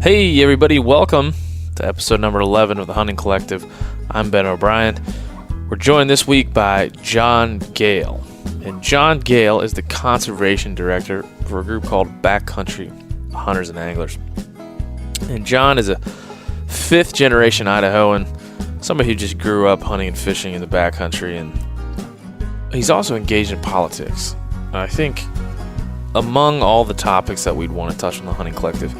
Hey everybody, welcome to episode number 11 of the Hunting Collective. I'm Ben O'Brien. We're joined this week by John Gale. And John Gale is the conservation director for a group called Backcountry Hunters and Anglers. And John is a fifth generation Idahoan, somebody who just grew up hunting and fishing in the backcountry, and he's also engaged in politics. And I think among all the topics that we'd want to touch on the Hunting Collective,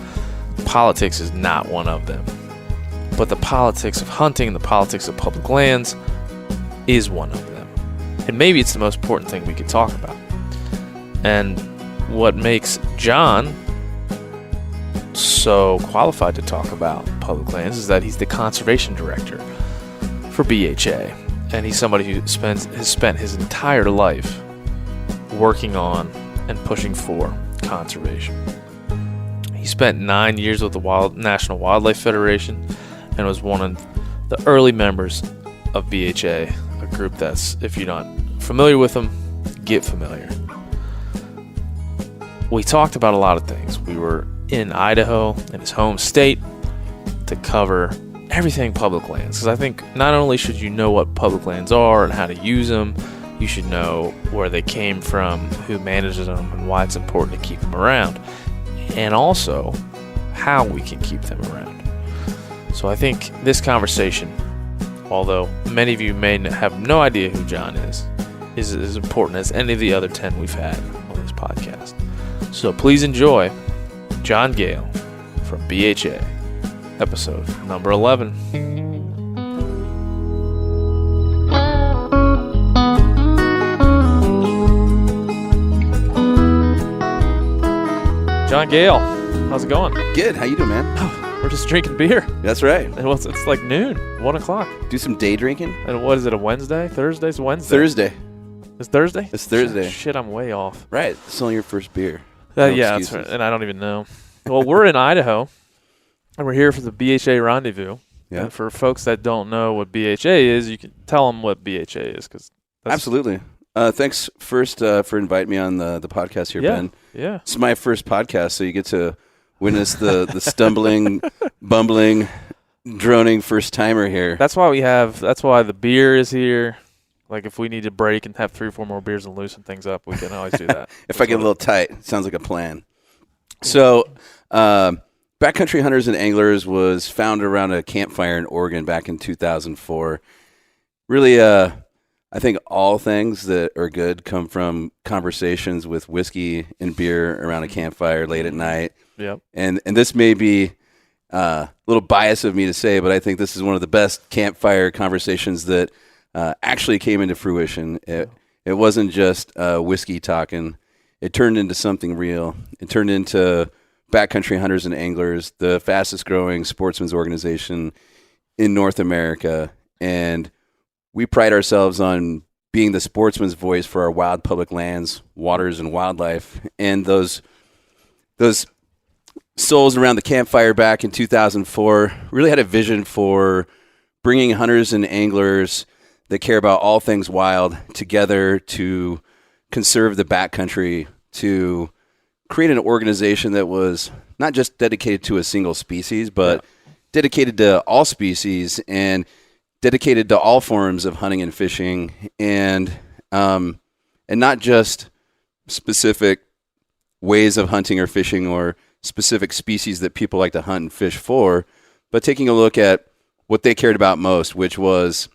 politics is not one of them. But the politics of hunting and the politics of public lands is one of them. And maybe it's the most important thing we could talk about. And what makes John so qualified to talk about public lands is that he's the conservation director for BHA. And he's somebody who has spent his entire life working on and pushing for conservation. He spent 9 years with the National Wildlife Federation and was one of the early members of BHA, a group that's, if you're not familiar with them, get familiar. We talked about a lot of things. We were in Idaho, in his home state, to cover everything public lands. Because I think not only should you know what public lands are and how to use them, you should know where they came from, who manages them, and why it's important to keep them around. And also how we can keep them around. So I think this conversation, although many of you may have no idea who John is as important as any of the other 10 we've had on this podcast. So please enjoy John Gale from BHA, episode number 11. John Gale, how's it going? Good. How you doing, man? Oh, we're just drinking beer. That's right. And it's like noon, 1 o'clock. Do some day drinking. And what is it, a Wednesday? Thursday's Wednesday? Thursday. It's Thursday? It's Thursday. Shit, I'm way off. Right. It's only your first beer. Yeah, that's right. And I don't even know. Well, we're in Idaho, and we're here for the BHA Rendezvous. Yeah. And for folks that don't know what BHA is, you can tell them what BHA is. Absolutely. Thanks first for inviting me on the podcast here, Ben. Yeah. It's my first podcast, so you get to witness the stumbling, bumbling, droning first-timer here. That's why the beer is here. Like, if we need to break and have 3 or 4 more beers and loosen things up, we can always do that. If I get a little tight, it sounds like a plan. So, Backcountry Hunters and Anglers was founded around a campfire in Oregon back in 2004. Really, I think all things that are good come from conversations with whiskey and beer around a campfire late at night. Yep. And this may be a little bias of me to say, but I think this is one of the best campfire conversations that actually came into fruition. It wasn't just whiskey talking. It turned into something real. It turned into Backcountry Hunters and Anglers, the fastest growing sportsman's organization in North America. And we pride ourselves on being the sportsman's voice for our wild public lands, waters, and wildlife. And those souls around the campfire back in 2004 really had a vision for bringing hunters and anglers that care about all things wild together to conserve the backcountry, to create an organization that was not just dedicated to a single species, but dedicated to all species and dedicated to all forms of hunting and fishing, and not just specific ways of hunting or fishing or specific species that people like to hunt and fish for, but taking a look at what they cared about most, which was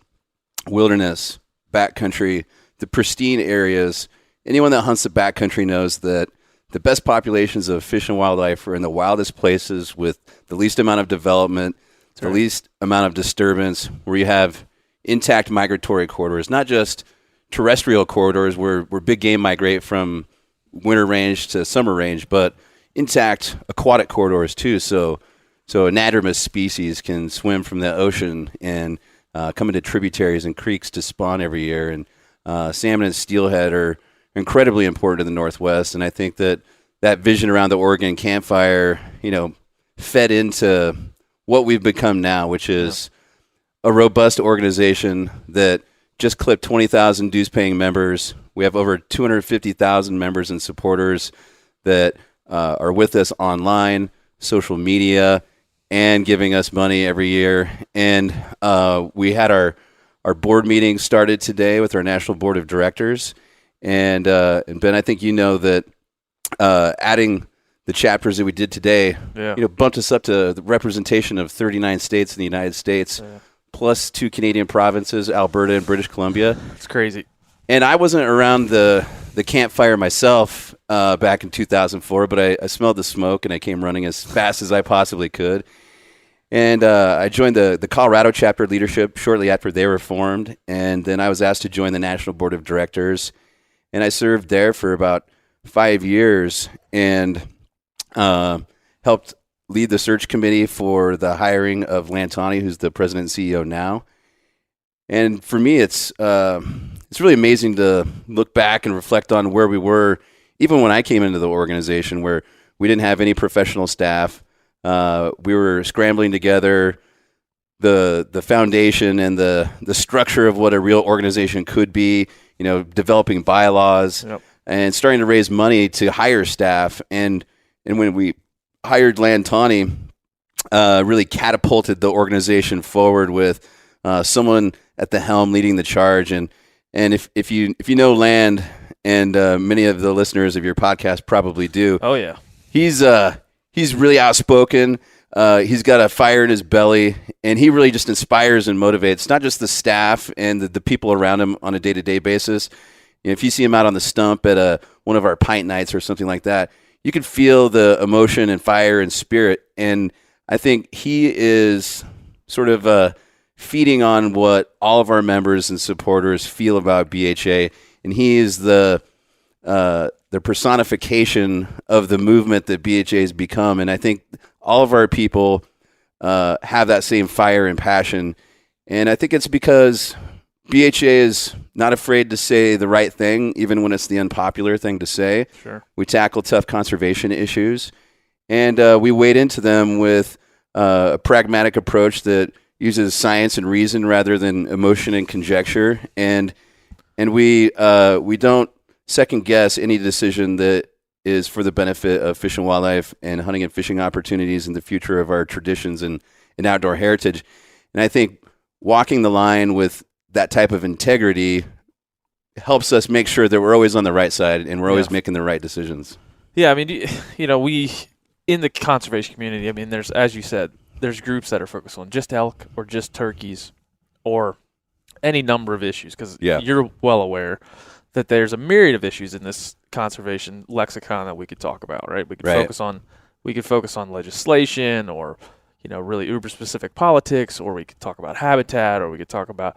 wilderness, backcountry, the pristine areas. Anyone that hunts the backcountry knows that the best populations of fish and wildlife are in the wildest places with the least amount of development, the least amount of disturbance, where you have intact migratory corridors, not just terrestrial corridors where big game migrate from winter range to summer range, but intact aquatic corridors too. So anadromous species can swim from the ocean and come into tributaries and creeks to spawn every year. And salmon and steelhead are incredibly important in the Northwest. And I think that vision around the Oregon campfire, fed into what we've become now, which is a robust organization that just clipped 20,000 dues-paying members. We have over 250,000 members and supporters that are with us online, social media, and giving us money every year. And we had our board meeting started today with our National Board of Directors. And Ben, I think you know that adding the chapters that we did today, bumped us up to the representation of 39 states in the United States, plus 2 Canadian provinces, Alberta and British Columbia. It's crazy. And I wasn't around the campfire myself back in 2004, but I smelled the smoke and I came running as fast as I possibly could. And I joined the Colorado chapter leadership shortly after they were formed. And then I was asked to join the National Board of Directors. And I served there for about 5 years and helped lead the search committee for the hiring of Lan Tawney, who's the president and CEO now. And for me, it's really amazing to look back and reflect on where we were, even when I came into the organization, where we didn't have any professional staff. We were scrambling together the foundation and the structure of what a real organization could be, developing bylaws and starting to raise money to hire staff. And when we hired Lan Tawney, really catapulted the organization forward with someone at the helm leading the charge. And if you know Land, and many of the listeners of your podcast probably do. Oh yeah, he's really outspoken. He's got a fire in his belly, and he really just inspires and motivates not just the staff and the people around him on a day-to-day basis. If you see him out on the stump at one of our pint nights or something like that, you can feel the emotion and fire and spirit. And I think he is sort of feeding on what all of our members and supporters feel about BHA. And he is the personification of the movement that BHA has become. And I think all of our people have that same fire and passion. And I think it's because BHA is not afraid to say the right thing, even when it's the unpopular thing to say. Sure. We tackle tough conservation issues, and we wade into them with a pragmatic approach that uses science and reason rather than emotion and conjecture. And we don't second guess any decision that is for the benefit of fish and wildlife and hunting and fishing opportunities and the future of our traditions and outdoor heritage. And I think walking the line with that type of integrity helps us make sure that we're always on the right side and we're always making the right decisions. Yeah, I mean, we in the conservation community, I mean, there's, as you said, there's groups that are focused on just elk or just turkeys or any number of issues, because you're well aware that there's a myriad of issues in this conservation lexicon that we could talk about, right? We could focus on legislation, or really uber specific politics, or we could talk about habitat, or we could talk about,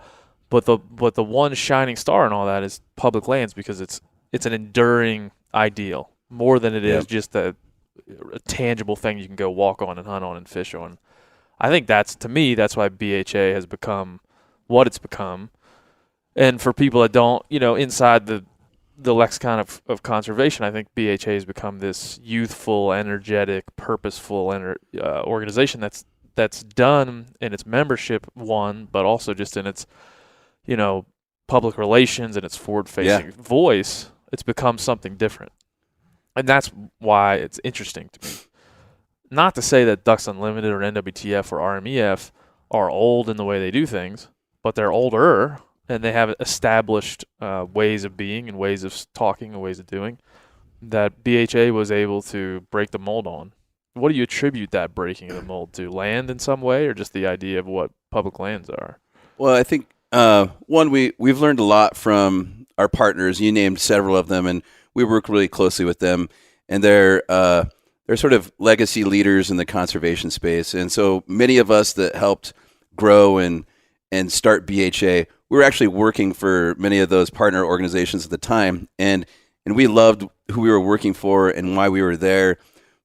but the one shining star in all that is public lands, because it's an enduring ideal more than it is just a tangible thing you can go walk on and hunt on and fish on. I think that's why BHA has become what it's become. And for people that don't, inside the lexicon of conservation, I think BHA has become this youthful, energetic, purposeful organization that's done in its membership, one, but also just in its, public relations and its forward-facing voice. It's become something different. And that's why it's interesting to me. Not to say that Ducks Unlimited or NWTF or RMEF are old in the way they do things, but they're older, and they have established ways of being and ways of talking and ways of doing that BHA was able to break the mold on. What do you attribute that breaking of the mold to? Land in some way, or just the idea of what public lands are? Well, I think, one, we've learned a lot from our partners. You named several of them, and we work really closely with them. And they're sort of legacy leaders in the conservation space. And so many of us that helped grow and start BHA, we were actually working for many of those partner organizations at the time, and we loved who we were working for and why we were there.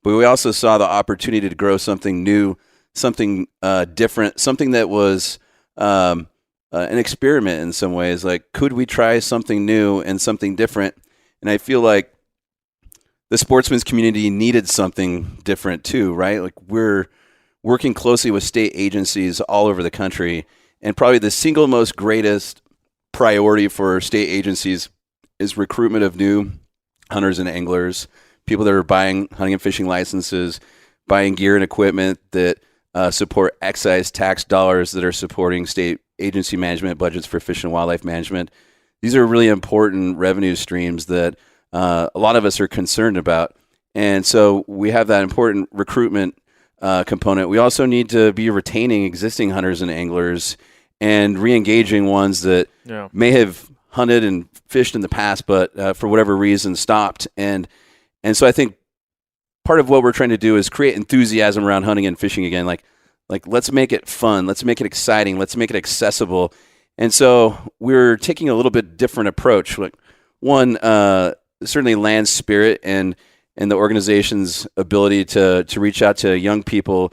But we also saw the opportunity to grow something new, something different, something that was an experiment in some ways. Like, could we try something new and something different? And I feel like the sportsman's community needed something different too, right? Like, we're working closely with state agencies all over the country. And probably the single most greatest priority for state agencies is recruitment of new hunters and anglers, people that are buying hunting and fishing licenses, buying gear and equipment that support excise tax dollars that are supporting state agency management budgets for fish and wildlife management. These are really important revenue streams that a lot of us are concerned about. And so we have that important recruitment component. We also need to be retaining existing hunters and anglers and re-engaging ones that may have hunted and fished in the past, but for whatever reason stopped. And so I think part of what we're trying to do is create enthusiasm around hunting and fishing again. Like let's make it fun. Let's make it exciting. Let's make it accessible. And so we're taking a little bit different approach. Like one, certainly Land's spirit and the organization's ability to reach out to young people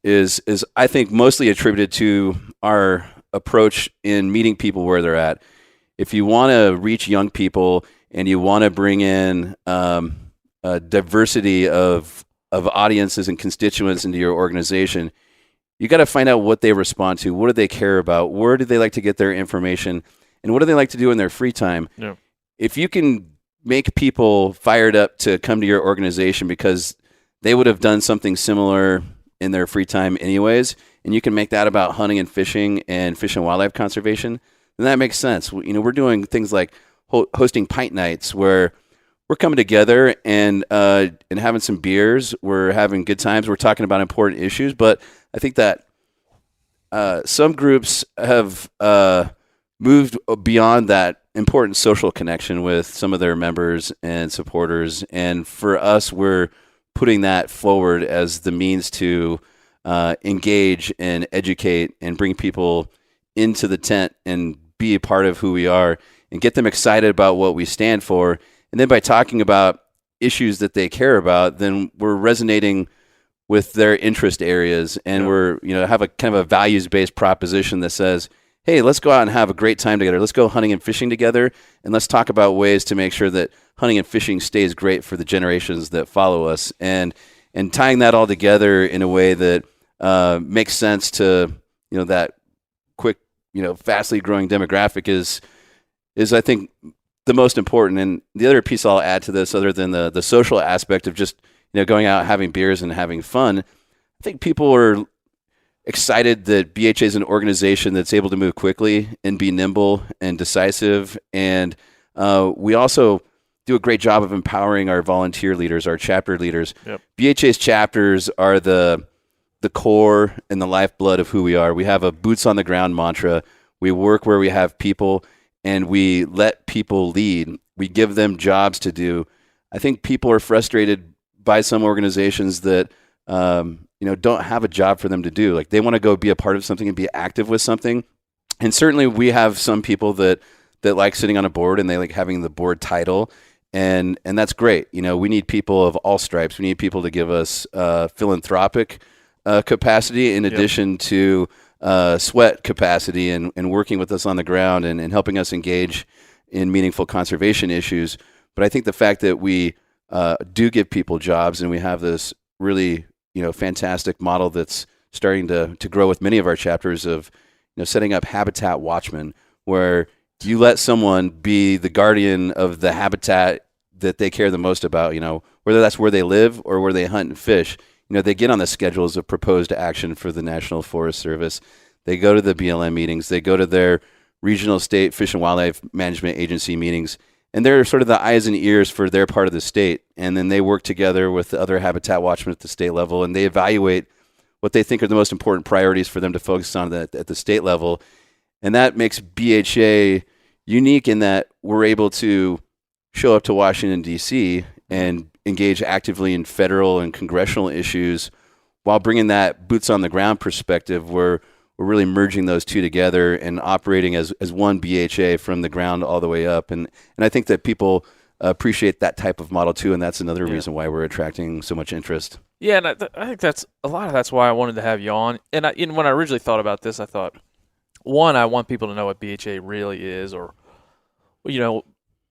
is I think mostly attributed to our approach in meeting people where they're at. If you want to reach young people and you want to bring in a diversity of audiences and constituents into your organization, you got to find out what they respond to. What do they care about? Where do they like to get their information? And what do they like to do in their free time? Yeah. If you can make people fired up to come to your organization because they would have done something similar in their free time anyways, and you can make that about hunting and fish and wildlife conservation, then that makes sense. We're doing things like hosting pint nights where we're coming together and having some beers. We're having good times. We're talking about important issues. But I think that some groups have moved beyond that important social connection with some of their members and supporters. And for us, we're putting that forward as the means to engage and educate and bring people into the tent and be a part of who we are and get them excited about what we stand for. And then by talking about issues that they care about, then we're resonating with their interest areas, and we're have a kind of a values-based proposition that says, hey, let's go out and have a great time together. Let's go hunting and fishing together, and let's talk about ways to make sure that hunting and fishing stays great for the generations that follow us. And tying that all together in a way that makes sense to that quick, fastly growing demographic is I think the most important. And the other piece I'll add to this, other than the social aspect of just going out, having beers and having fun, I think people are excited that BHA is an organization that's able to move quickly and be nimble and decisive. And we also do a great job of empowering our volunteer leaders, our chapter leaders. Yep. BHA's chapters are the core and the lifeblood of who we are. We have a boots on the ground mantra. We work where we have people, and we let people lead. We give them jobs to do. I think people are frustrated by some organizations that don't have a job for them to do. Like, they want to go be a part of something and be active with something. And certainly we have some people that like sitting on a board and they like having the board title, and that's great. We need people of all stripes. We need people to give us philanthropic capacity in addition to sweat capacity and working with us on the ground and helping us engage in meaningful conservation issues. But I think the fact that we do give people jobs, and we have this really fantastic model that's starting to grow with many of our chapters of setting up habitat watchmen, where you let someone be the guardian of the habitat that they care the most about, whether that's where they live or where they hunt and fish. They get on the schedules of proposed action for the National Forest Service. They go to the BLM meetings. They go to their regional state fish and wildlife management agency meetings, and they're sort of the eyes and ears for their part of the state. And then they work together with the other habitat watchmen at the state level, and they evaluate what they think are the most important priorities for them to focus on at the state level. And that makes BHA unique in that we're able to show up to Washington, D.C. and engage actively in federal and congressional issues while bringing that boots on the ground perspective, where we're really merging those two together and operating as one BHA from the ground all the way up. And I think that people appreciate that type of model too, and that's another reason why we're attracting so much interest. Yeah, and I think that's a lot of that's why I wanted to have you on. And when I originally thought about this, I thought, one, I want people to know what BHA really is, or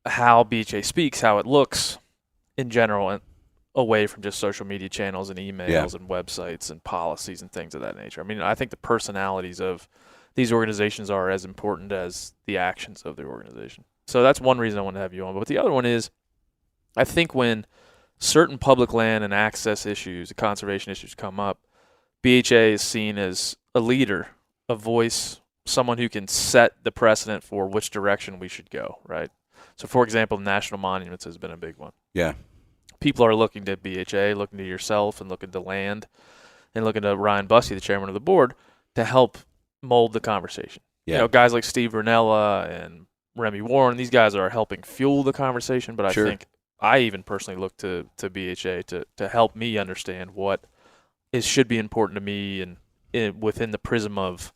how BHA speaks, how it looks in general, and away from just social media channels and emails and websites and policies and things of that nature. I mean, I think the personalities of these organizations are as important as the actions of the organization. So that's one reason I want to have you on. But the other one is, I think when certain public land and access issues, conservation issues come up, BHA is seen as a leader, a voice, someone who can set the precedent for which direction we should go, right? So, for example, national monuments has been a big one. Yeah. People are looking to BHA, looking to yourself, and looking to land, and looking to Ryan Bussey, the chairman of the board, to help mold the conversation. Yeah. Guys like Steve Ranella and Remy Warren, these guys are helping fuel the conversation, but I think I even personally look to BHA to help me understand what should be important to me and within the prism of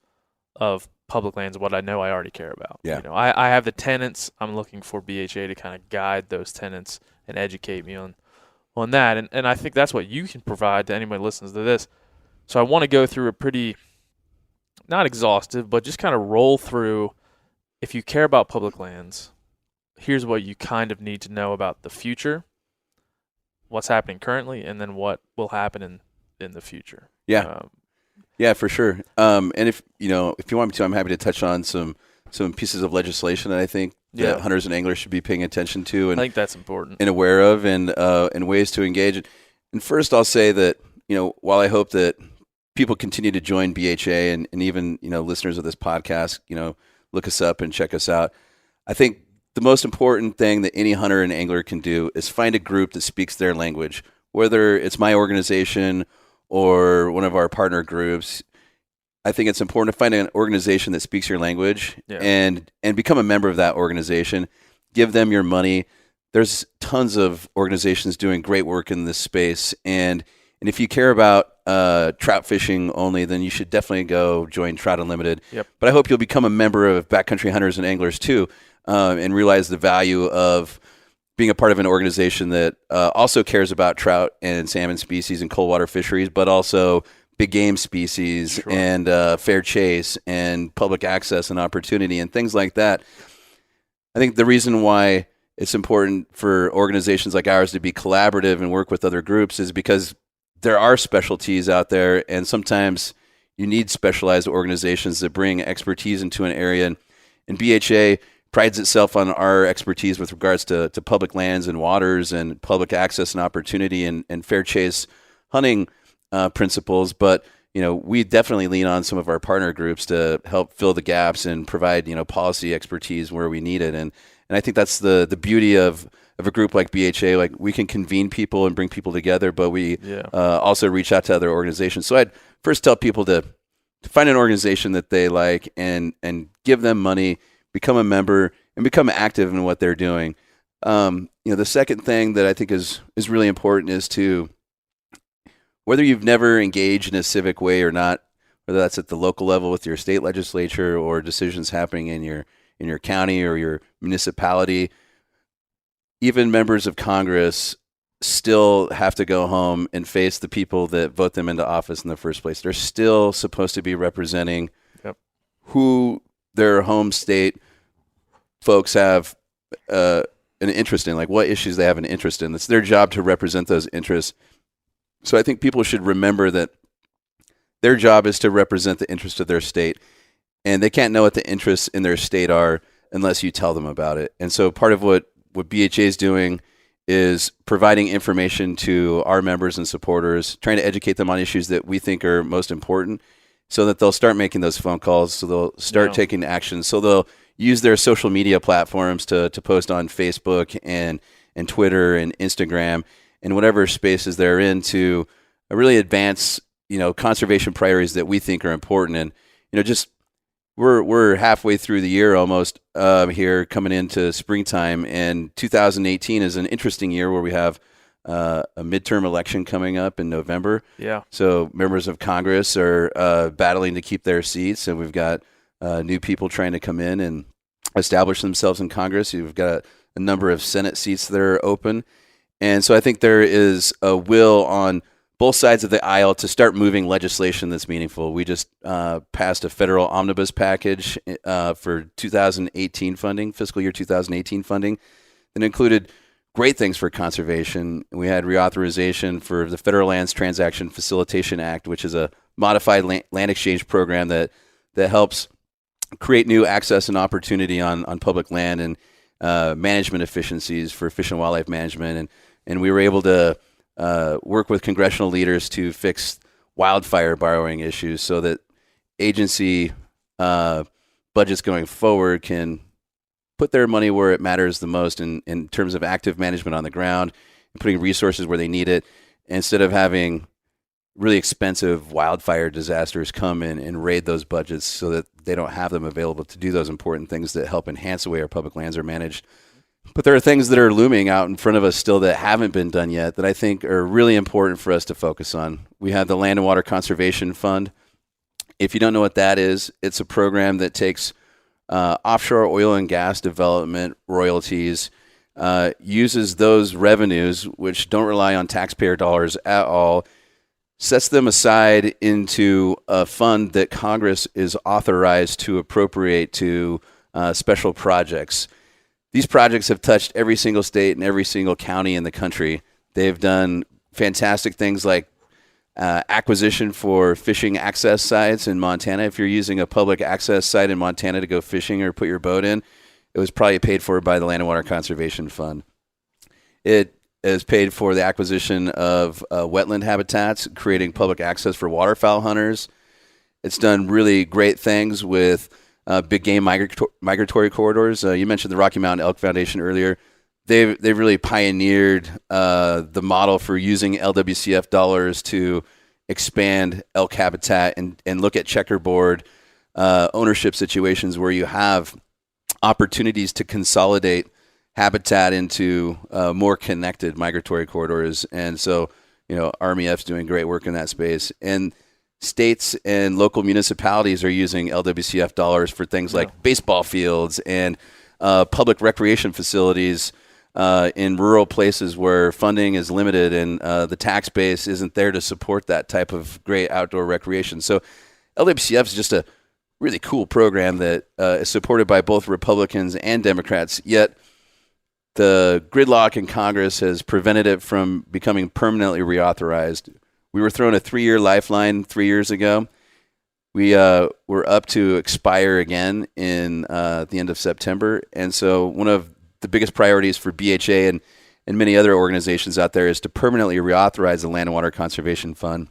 public lands, what I know I already care about. Yeah. I have the tenants. I'm looking for BHA to kind of guide those tenants and educate me on that. And I think that's what you can provide to anybody who listens to this. So I want to go through a pretty, not exhaustive, but just kind of roll through, if you care about public lands, here's what you kind of need to know about the future, what's happening currently, and then what will happen in the future. Yeah. Yeah, for sure. And if you want me to, I'm happy to touch on some pieces of legislation that I think that hunters and anglers should be paying attention to, and I think that's important, and aware of, and ways to engage. And first, I'll say that while I hope that people continue to join BHA, and even listeners of this podcast, look us up and check us out, I think the most important thing that any hunter and angler can do is find a group that speaks their language, whether it's my organization or one of our partner groups. I think it's important to find an organization that speaks your language and become a member of that organization. Give them your money. There's tons of organizations doing great work in this space. And if you care about trout fishing only, then you should definitely go join Trout Unlimited. Yep. But I hope you'll become a member of Backcountry Hunters and Anglers too, and realize the value of being a part of an organization that also cares about trout and salmon species and cold water fisheries, but also big game species and fair chase and public access and opportunity and things like that. I think the reason why it's important for organizations like ours to be collaborative and work with other groups is because there are specialties out there, and sometimes you need specialized organizations that bring expertise into an area. And BHA prides itself on our expertise with regards to public lands and waters and public access and opportunity and fair chase hunting principles. But, we definitely lean on some of our partner groups to help fill the gaps and provide, policy expertise where we need it. And I think that's the beauty of a group like BHA. Like, we can convene people and bring people together, but we also reach out to other organizations. So I'd first tell people to find an organization that they like and give them money, become a member, and become active in what they're doing. The second thing that I think is really important is to, whether you've never engaged in a civic way or not, whether that's at the local level with your state legislature or decisions happening in your county or your municipality, even members of Congress still have to go home and face the people that vote them into office in the first place. They're still supposed to be representing who their home state folks have an interest in, like what issues they have an interest in. It's their job to represent those interests. So I think people should remember that their job is to represent the interests of their state, and they can't know what the interests in their state are unless you tell them about it. And so part of what BHA is doing is providing information to our members and supporters, trying to educate them on issues that we think are most important, so that they'll start making those phone calls, so they'll start taking action, so they'll use their social media platforms to post on Facebook and Twitter and Instagram and whatever spaces they're in to really advance, conservation priorities that we think are important. And, just we're halfway through the year almost here, coming into springtime, and 2018 is an interesting year where we have a midterm election coming up in November. Yeah. So members of Congress are battling to keep their seats, and we've got new people trying to come in and establish themselves in Congress. You've got a number of Senate seats that are open. And so I think there is a will on both sides of the aisle to start moving legislation that's meaningful. We just passed a federal omnibus package for 2018 funding, fiscal year 2018 funding, that included great things for conservation. We had reauthorization for the Federal Lands Transaction Facilitation Act, which is a modified land exchange program that helps create new access and opportunity on public land and management efficiencies for fish and wildlife management. And we were able to work with congressional leaders to fix wildfire borrowing issues so that agency budgets going forward can put their money where it matters the most in terms of active management on the ground and putting resources where they need it, instead of having really expensive wildfire disasters come in and raid those budgets so that they don't have them available to do those important things that help enhance the way our public lands are managed. But there are things that are looming out in front of us still that haven't been done yet that I think are really important for us to focus on. We have the Land and Water Conservation Fund. If you don't know what that is, it's a program that takes offshore oil and gas development royalties, uses those revenues, which don't rely on taxpayer dollars at all, sets them aside into a fund that Congress is authorized to appropriate to special projects. These projects have touched every single state and every single county in the country. They've done fantastic things like acquisition for fishing access sites in Montana. If you're using a public access site in Montana to go fishing or put your boat in, it was probably paid for by the Land and Water Conservation Fund. It has paid for the acquisition of wetland habitats, creating public access for waterfowl hunters. It's done really great things with big game migratory corridors. You mentioned the Rocky Mountain Elk Foundation earlier. They've really pioneered the model for using LWCF dollars to expand elk habitat and look at checkerboard ownership situations where you have opportunities to consolidate habitat into more connected migratory corridors. And so, Army F's doing great work in that space. And states and local municipalities are using LWCF dollars for things like baseball fields and public recreation facilities in rural places where funding is limited and the tax base isn't there to support that type of great outdoor recreation. So LWCF is just a really cool program that is supported by both Republicans and Democrats, yet the gridlock in Congress has prevented it from becoming permanently reauthorized. We were thrown a 3-year lifeline 3 years ago. We were up to expire again in the end of September. And so one of the biggest priorities for BHA and many other organizations out there is to permanently reauthorize the Land and Water Conservation Fund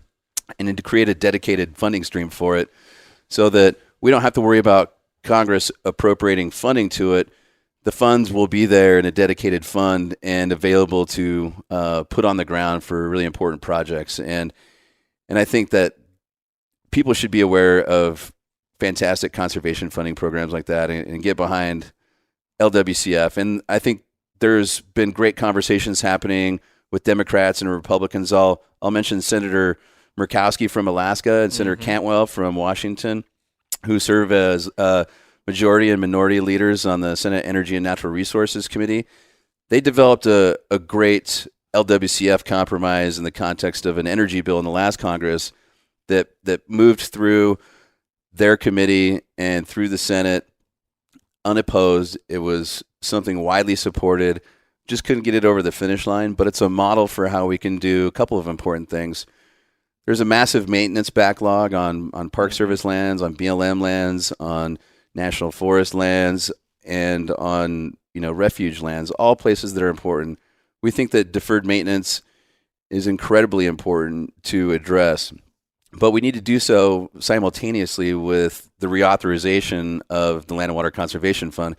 and then to create a dedicated funding stream for it so that we don't have to worry about Congress appropriating funding to it. The funds will be there in a dedicated fund and available to put on the ground for really important projects. And I think that people should be aware of fantastic conservation funding programs like that and get behind LWCF. And I think there's been great conversations happening with Democrats and Republicans. I'll mention Senator Murkowski from Alaska and Senator Cantwell from Washington, who serve as majority and minority leaders on the Senate Energy and Natural Resources Committee. They developed a great LWCF compromise in the context of an energy bill in the last Congress that moved through their committee and through the Senate unopposed. It was something widely supported. Just couldn't get it over the finish line, but it's a model for how we can do a couple of important things. There's a massive maintenance backlog on Park Service lands, on BLM lands, on National Forest lands, and on refuge lands, all places that are important. We think that deferred maintenance is incredibly important to address, but we need to do so simultaneously with the reauthorization of the Land and Water Conservation Fund.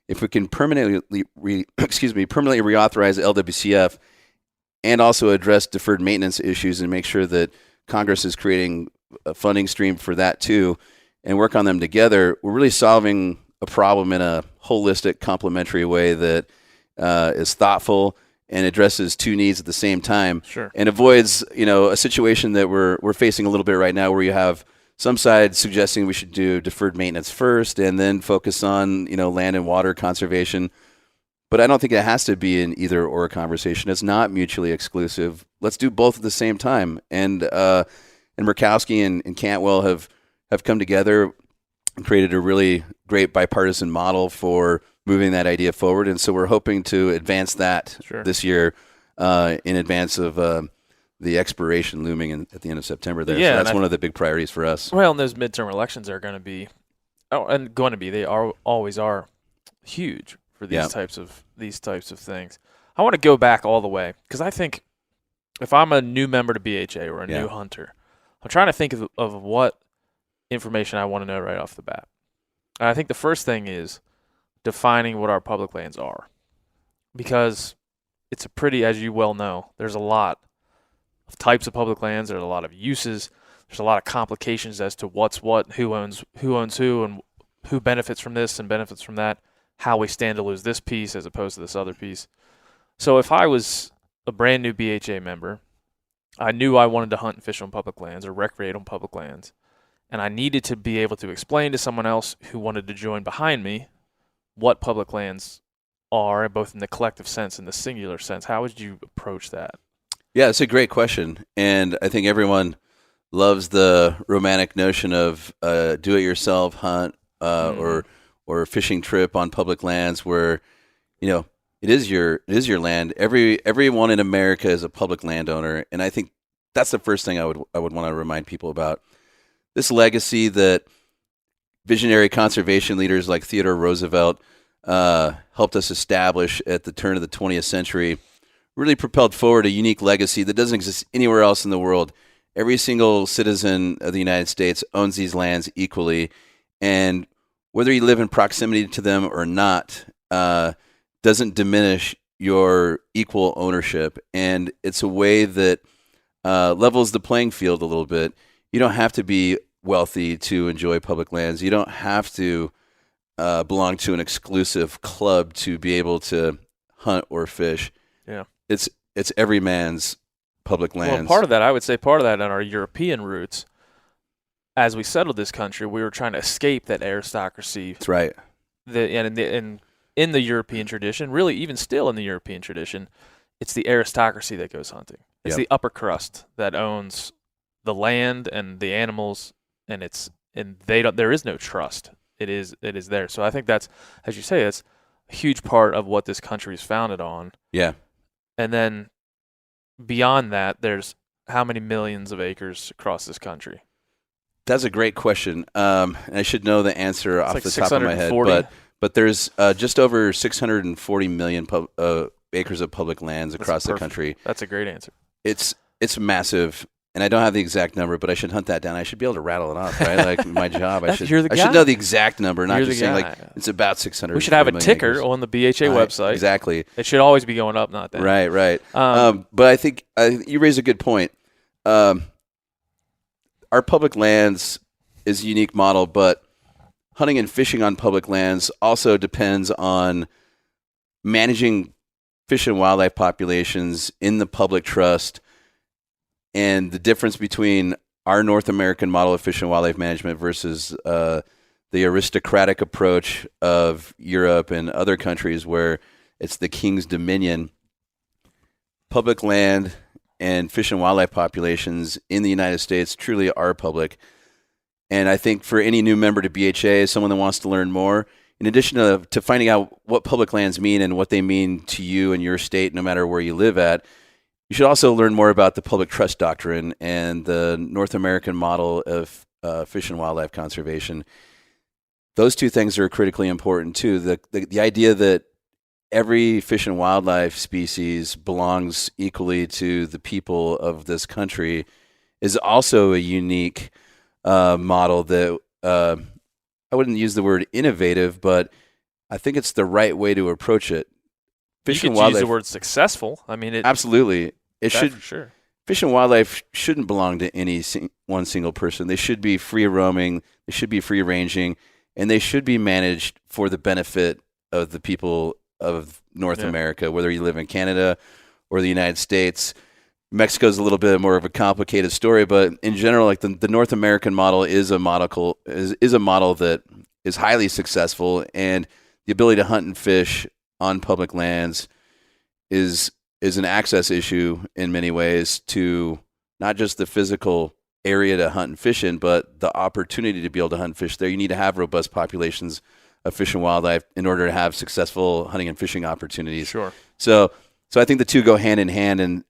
If we can permanently reauthorize LWCF and also address deferred maintenance issues and make sure that Congress is creating a funding stream for that too, and work on them together, we're really solving a problem in a holistic, complementary way that is thoughtful and addresses two needs at the same time. Sure. And avoids, a situation that we're facing a little bit right now where you have some sides suggesting we should do deferred maintenance first and then focus on, land and water conservation. But I don't think it has to be an either or conversation. It's not mutually exclusive. Let's do both at the same time. And Murkowski and Cantwell have come together and created a really great bipartisan model for moving that idea forward. And so we're hoping to advance that this year in advance of the expiration looming at the end of September there. Yeah, so that's one of the big priorities for us. Well, and those midterm elections are going to be, they always are huge for these types of things. I want to go back all the way because I think if I'm a new member to BHA or a new hunter, I'm trying to think of what information I want to know right off the bat. And I think the first thing is defining what our public lands are, because it's a pretty, as you well know, there's a lot of types of public lands. There's a lot of uses. There's a lot of complications as to what's what, who owns who, and who benefits from this and benefits from that, how we stand to lose this piece as opposed to this other piece. So if I was a brand new BHA member, I knew I wanted to hunt and fish on public lands or recreate on public lands, and I needed to be able to explain to someone else who wanted to join behind me what public lands are, both in the collective sense and the singular sense. How would you approach that? Yeah, it's a great question. And I think everyone loves the romantic notion of do-it-yourself hunt or fishing trip on public lands where, it is your land. Everyone in America is a public landowner, and I think that's the first thing I would want to remind people about. This legacy that visionary conservation leaders like Theodore Roosevelt helped us establish at the turn of the 20th century really propelled forward a unique legacy that doesn't exist anywhere else in the world. Every single citizen of the United States owns these lands equally, and whether you live in proximity to them or not doesn't diminish your equal ownership. And it's a way that levels the playing field a little bit. You don't have to be wealthy to enjoy public lands. You don't have to belong to an exclusive club to be able to hunt or fish. Yeah. It's every man's public lands. Well, I would say part of that in our European roots, as we settled this country, we were trying to escape that aristocracy. That's right. In the European tradition, really even still in the European tradition, it's the aristocracy that goes hunting. It's the upper crust that owns the land and the animals, and there is no trust. It is there. So I think that's, as you say, it's a huge part of what this country is founded on. Yeah. And then beyond that, there's how many millions of acres across this country? That's a great question. And I should know the answer off the top of my head. But there's just over 640 million acres of public lands across the country. That's a great answer. It's massive. And I don't have the exact number, but I should hunt that down. I should be able to rattle it off, right? Like my job. I should know the exact number, not just saying like it's about 600. We should have a ticker acres on the BHA website. Exactly. It should always be going up, not down. Right. But I think you raise a good point. Our public lands is a unique model, but hunting and fishing on public lands also depends on managing fish and wildlife populations in the public trust. And the difference between our North American model of fish and wildlife management versus the aristocratic approach of Europe and other countries where it's the king's dominion, public land and fish and wildlife populations in the United States truly are public. And I think for any new member to BHA, someone that wants to learn more, in addition to finding out what public lands mean and what they mean to you and your state, no matter where you live at, you should also learn more about the public trust doctrine and the North American model of fish and wildlife conservation. Those two things are critically important too. The idea that every fish and wildlife species belongs equally to the people of this country is also a unique model that I wouldn't use the word innovative, but I think it's the right way to approach it. Fish and wildlife. Use the word successful. I mean, absolutely. It should. For sure. Fish and wildlife shouldn't belong to any one single person. They should be free roaming. They should be free ranging, and they should be managed for the benefit of the people of North America, whether you live in Canada or the United States. Mexico's a little bit more of a complicated story, but in general, like the North American model is a model that is highly successful, and the ability to hunt and fish on public lands is an access issue in many ways to not just the physical area to hunt and fish in, but the opportunity to be able to hunt and fish there. You need to have robust populations of fish and wildlife in order to have successful hunting and fishing opportunities. Sure. So I think the two go hand in hand, and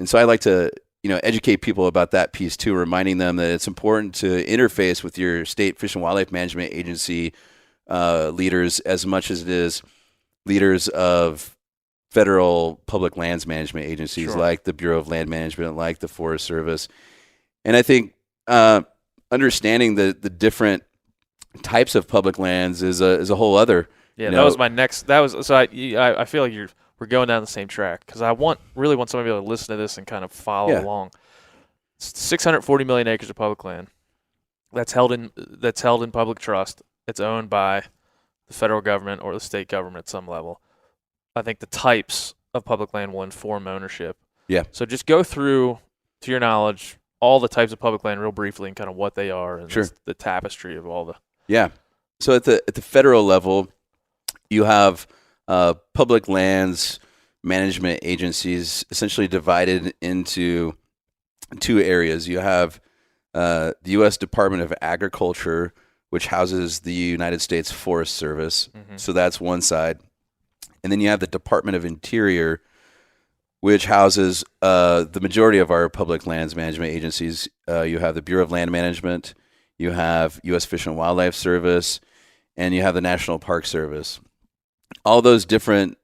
so I like to educate people about that piece too, reminding them that it's important to interface with your state fish and wildlife management agency leaders as much as it is leaders of federal public lands management agencies like the Bureau of Land Management, like the Forest Service. And I think understanding the different types of public lands is a whole other. Yeah, that was my next. That was so. I feel like we're going down the same track because I really want somebody to be able to listen to this and kind of follow along. 640 million acres of public land that's held in public trust. It's owned by the federal government or the state government at some level. I think the types of public land will inform ownership. Yeah. So just go through, to your knowledge, all the types of public land real briefly and kind of what they are and the tapestry of all the. Yeah. So at the federal level, you have public lands management agencies essentially divided into two areas. You have the U.S. Department of Agriculture, which houses the United States Forest Service. Mm-hmm. So that's one side. And then you have the Department of Interior, which houses the majority of our public lands management agencies. You have the Bureau of Land Management, you have U.S. Fish and Wildlife Service, and you have the National Park Service. All those different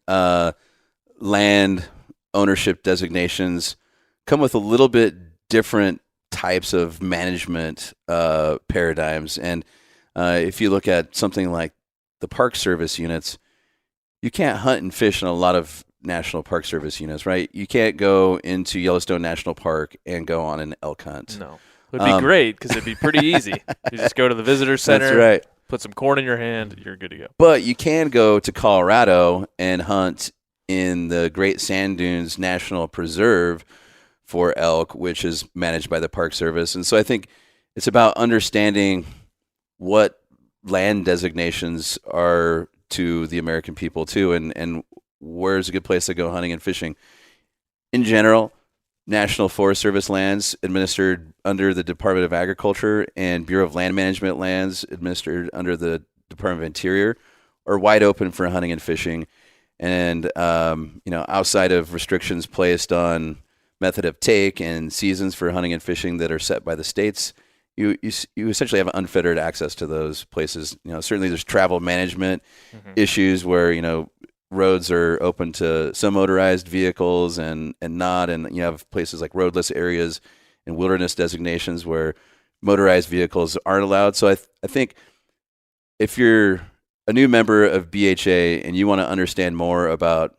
land ownership designations come with a little bit different types of management paradigms. And if you look at something like the Park Service units, you can't hunt and fish in a lot of National Park Service units, right? You can't go into Yellowstone National Park and go on an elk hunt. No. It would be great because it'd be pretty easy. You just go to the visitor center, that's right. Put some corn in your hand, you're good to go. But you can go to Colorado and hunt in the Great Sand Dunes National Preserve for elk, which is managed by the Park Service. And so I think it's about understanding what land designations are to the American people too, and where's a good place to go hunting and fishing. In general, National Forest Service lands administered under the Department of Agriculture and Bureau of Land Management lands administered under the Department of Interior are wide open for hunting and fishing. And, outside of restrictions placed on method of take and seasons for hunting and fishing that are set by the states, you essentially have unfettered access to those places. Certainly there's travel management issues where, roads are open to some motorized vehicles and not, and you have places like roadless areas and wilderness designations where motorized vehicles aren't allowed. So I think if you're a new member of BHA and you want to understand more about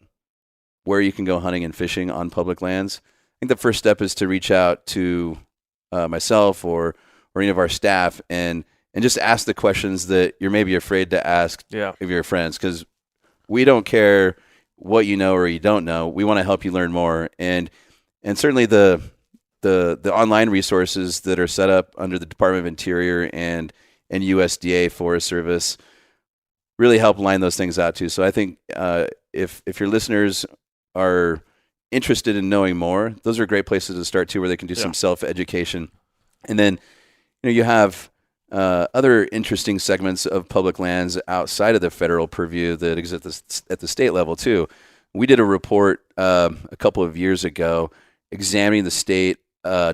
where you can go hunting and fishing on public lands, I think the first step is to reach out to myself or any of our staff and just ask the questions that you're maybe afraid to ask of your friends, because we don't care what you know or you don't know. We want to help you learn more, and certainly the online resources that are set up under the Department of Interior and USDA Forest Service really help line those things out too. So I think if your listeners are interested in knowing more, those are great places to start too, where they can do some self-education. And then you have other interesting segments of public lands outside of the federal purview that exist at the state level too. We did a report a couple of years ago examining the state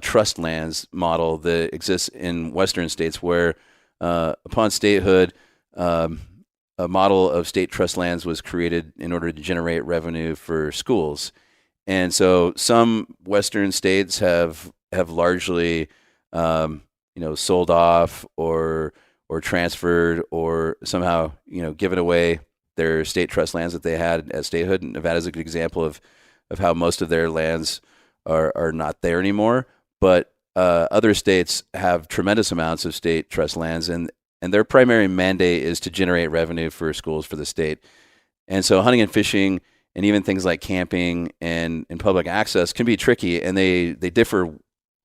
trust lands model that exists in western states, where upon statehood, a model of state trust lands was created in order to generate revenue for schools. And so some western states have largely sold off or transferred or somehow, given away their state trust lands that they had at statehood. Nevada is a good example of how most of their lands are not there anymore. But other states have tremendous amounts of state trust lands, and their primary mandate is to generate revenue for schools for the state. And so hunting and fishing and even things like camping and public access can be tricky, and they differ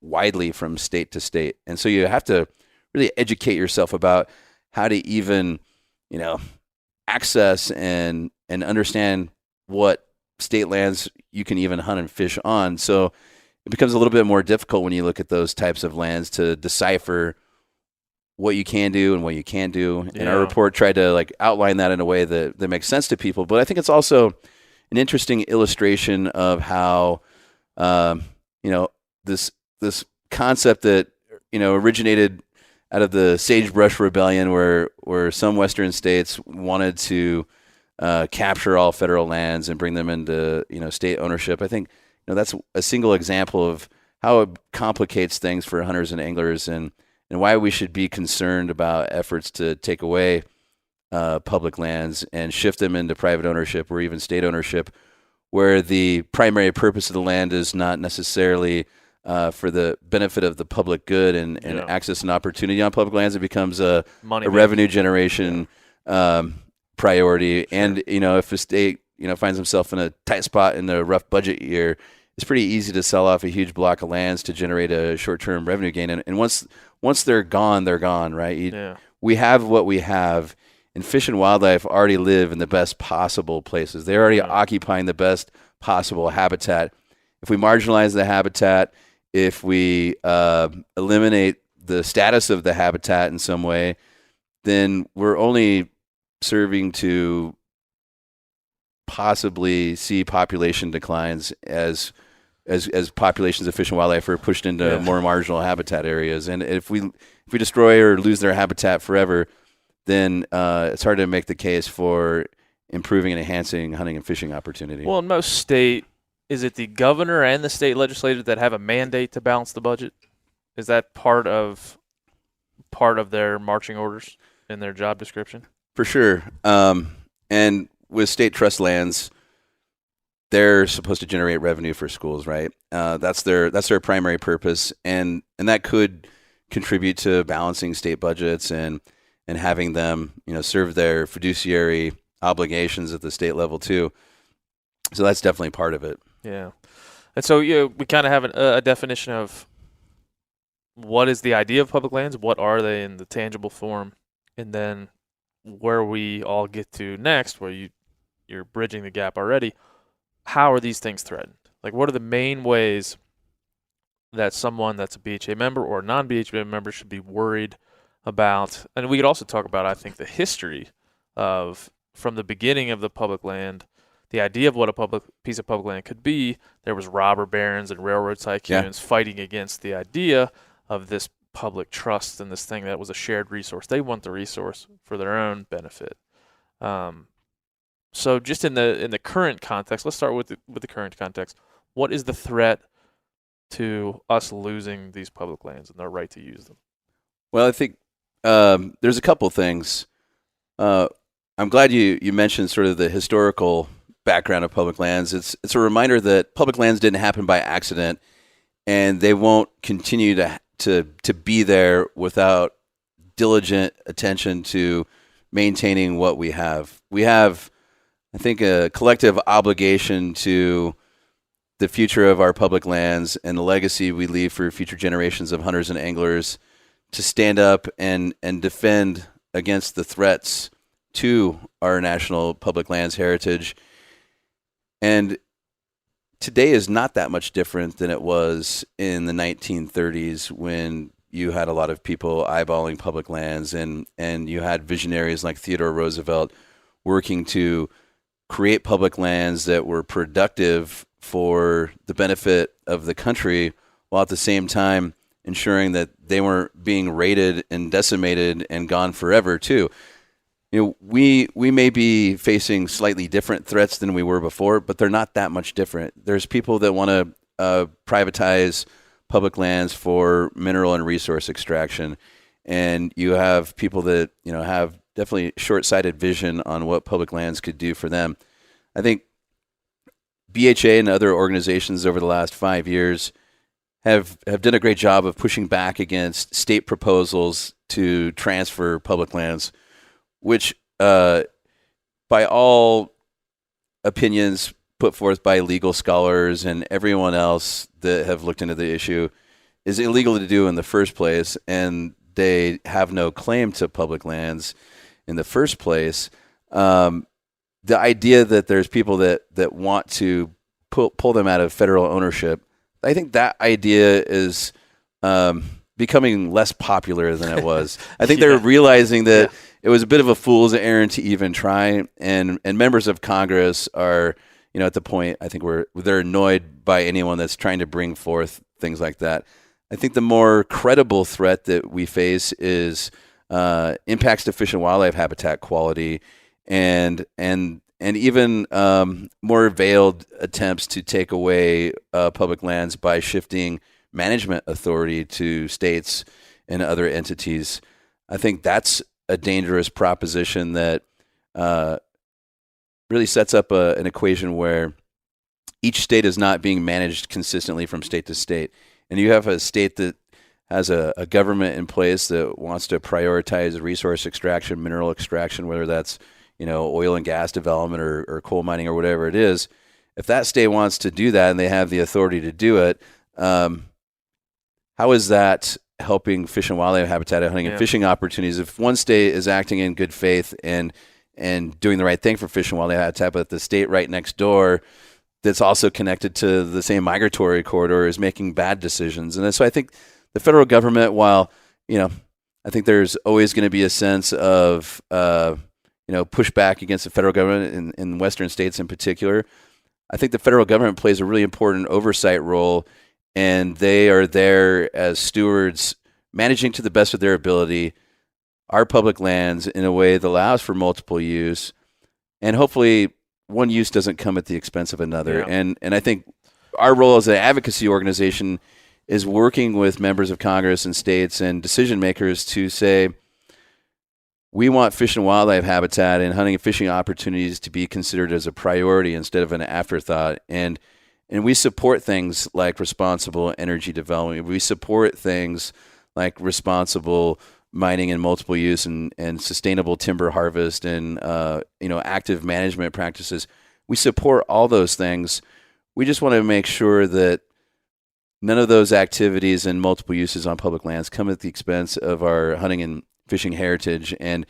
widely from state to state. And so you have to really educate yourself about how to even, access and understand what state lands you can even hunt and fish on. So it becomes a little bit more difficult when you look at those types of lands to decipher what you can do and what you can't do. And our report tried to outline that in a way that makes sense to people. But I think it's also an interesting illustration of how, this concept that, originated out of the Sagebrush Rebellion, where some Western states wanted to capture all federal lands and bring them into, state ownership. I think, that's a single example of how it complicates things for hunters and anglers, and why we should be concerned about efforts to take away public lands and shift them into private ownership or even state ownership, where the primary purpose of the land is not necessarily for the benefit of the public good and access and opportunity on public lands. It becomes a revenue generation priority. Sure. And, if a state, finds themselves in a tight spot in a rough budget year, it's pretty easy to sell off a huge block of lands to generate a short-term revenue gain. And once they're gone, right? We have what we have. And fish and wildlife already live in the best possible places. They're already occupying the best possible habitat. If we marginalize the habitat, if we eliminate the status of the habitat in some way, then we're only serving to possibly see population declines as populations of fish and wildlife are pushed into more marginal habitat areas. And if we destroy or lose their habitat forever, then it's hard to make the case for improving and enhancing hunting and fishing opportunity. Well, in most state, is it the governor and the state legislature that have a mandate to balance the budget? Is that part of their marching orders in their job description? For sure. And with state trust lands, they're supposed to generate revenue for schools, right? That's their primary purpose, and that could contribute to balancing state budgets and having them, serve their fiduciary obligations at the state level too. So that's definitely part of it. Yeah. And so we kind of have a definition of what is the idea of public lands, what are they in the tangible form, and then where we all get to next, where you're bridging the gap already, how are these things threatened? Like, what are the main ways that someone that's a BHA member or a non-BHA member should be worried about? And we could also talk about, I think, the history of, from the beginning of the public land, the idea of what a piece of public land could be. There was robber barons and railroad tycoons fighting against the idea of this public trust and this thing that was a shared resource. They want the resource for their own benefit. So just in the current context, let's start with the current context. What is the threat to us losing these public lands and their right to use them? Well, I think there's a couple things. I'm glad you mentioned sort of the historical background of public lands. It's a reminder that public lands didn't happen by accident, and they won't continue to be there without diligent attention to maintaining what we have. We have, I think, a collective obligation to the future of our public lands and the legacy we leave for future generations of hunters and anglers to stand up and defend against the threats to our national public lands heritage. And today is not that much different than it was in the 1930s, when you had a lot of people eyeballing public lands, and you had visionaries like Theodore Roosevelt working to create public lands that were productive for the benefit of the country, while at the same time ensuring that they weren't being raided and decimated and gone forever too. We may be facing slightly different threats than we were before, but they're not that much different. There's people that want to privatize public lands for mineral and resource extraction, and you have people that have definitely short-sighted vision on what public lands could do for them. I think BHA and other organizations over the last 5 years have done a great job of pushing back against state proposals to transfer public lands, which by all opinions put forth by legal scholars and everyone else that have looked into the issue, is illegal to do in the first place, and they have no claim to public lands in the first place. The idea that there's people that want to pull them out of federal ownership, I think that idea is becoming less popular than it was. I think they're realizing that it was a bit of a fool's errand to even try, and members of Congress are, at the point, I think they're annoyed by anyone that's trying to bring forth things like that. I think the more credible threat that we face is impacts to fish and wildlife habitat quality, and even more veiled attempts to take away public lands by shifting management authority to states and other entities. I think that's a dangerous proposition that really sets up an equation where each state is not being managed consistently from state to state. And you have a state that has a government in place that wants to prioritize resource extraction, mineral extraction, whether that's oil and gas development or coal mining or whatever it is. If that state wants to do that and they have the authority to do it, how is that helping fish and wildlife habitat, hunting and fishing opportunities? If one state is acting in good faith and doing the right thing for fish and wildlife habitat, but the state right next door that's also connected to the same migratory corridor is making bad decisions. And so I think the federal government, while, I think there's always going to be a sense of, pushback against the federal government in Western states in particular, I think the federal government plays a really important oversight role, and they are there as stewards, managing to the best of their ability our public lands in a way that allows for multiple use, and hopefully one use doesn't come at the expense of another. Yeah. And I think our role as an advocacy organization is working with members of Congress and states and decision makers to say, we want fish and wildlife habitat and hunting and fishing opportunities to be considered as a priority instead of an afterthought. And we support things like responsible energy development. We support things like responsible mining and multiple use and sustainable timber harvest and active management practices. We support all those things. We just want to make sure that none of those activities and multiple uses on public lands come at the expense of our hunting and fishing heritage. And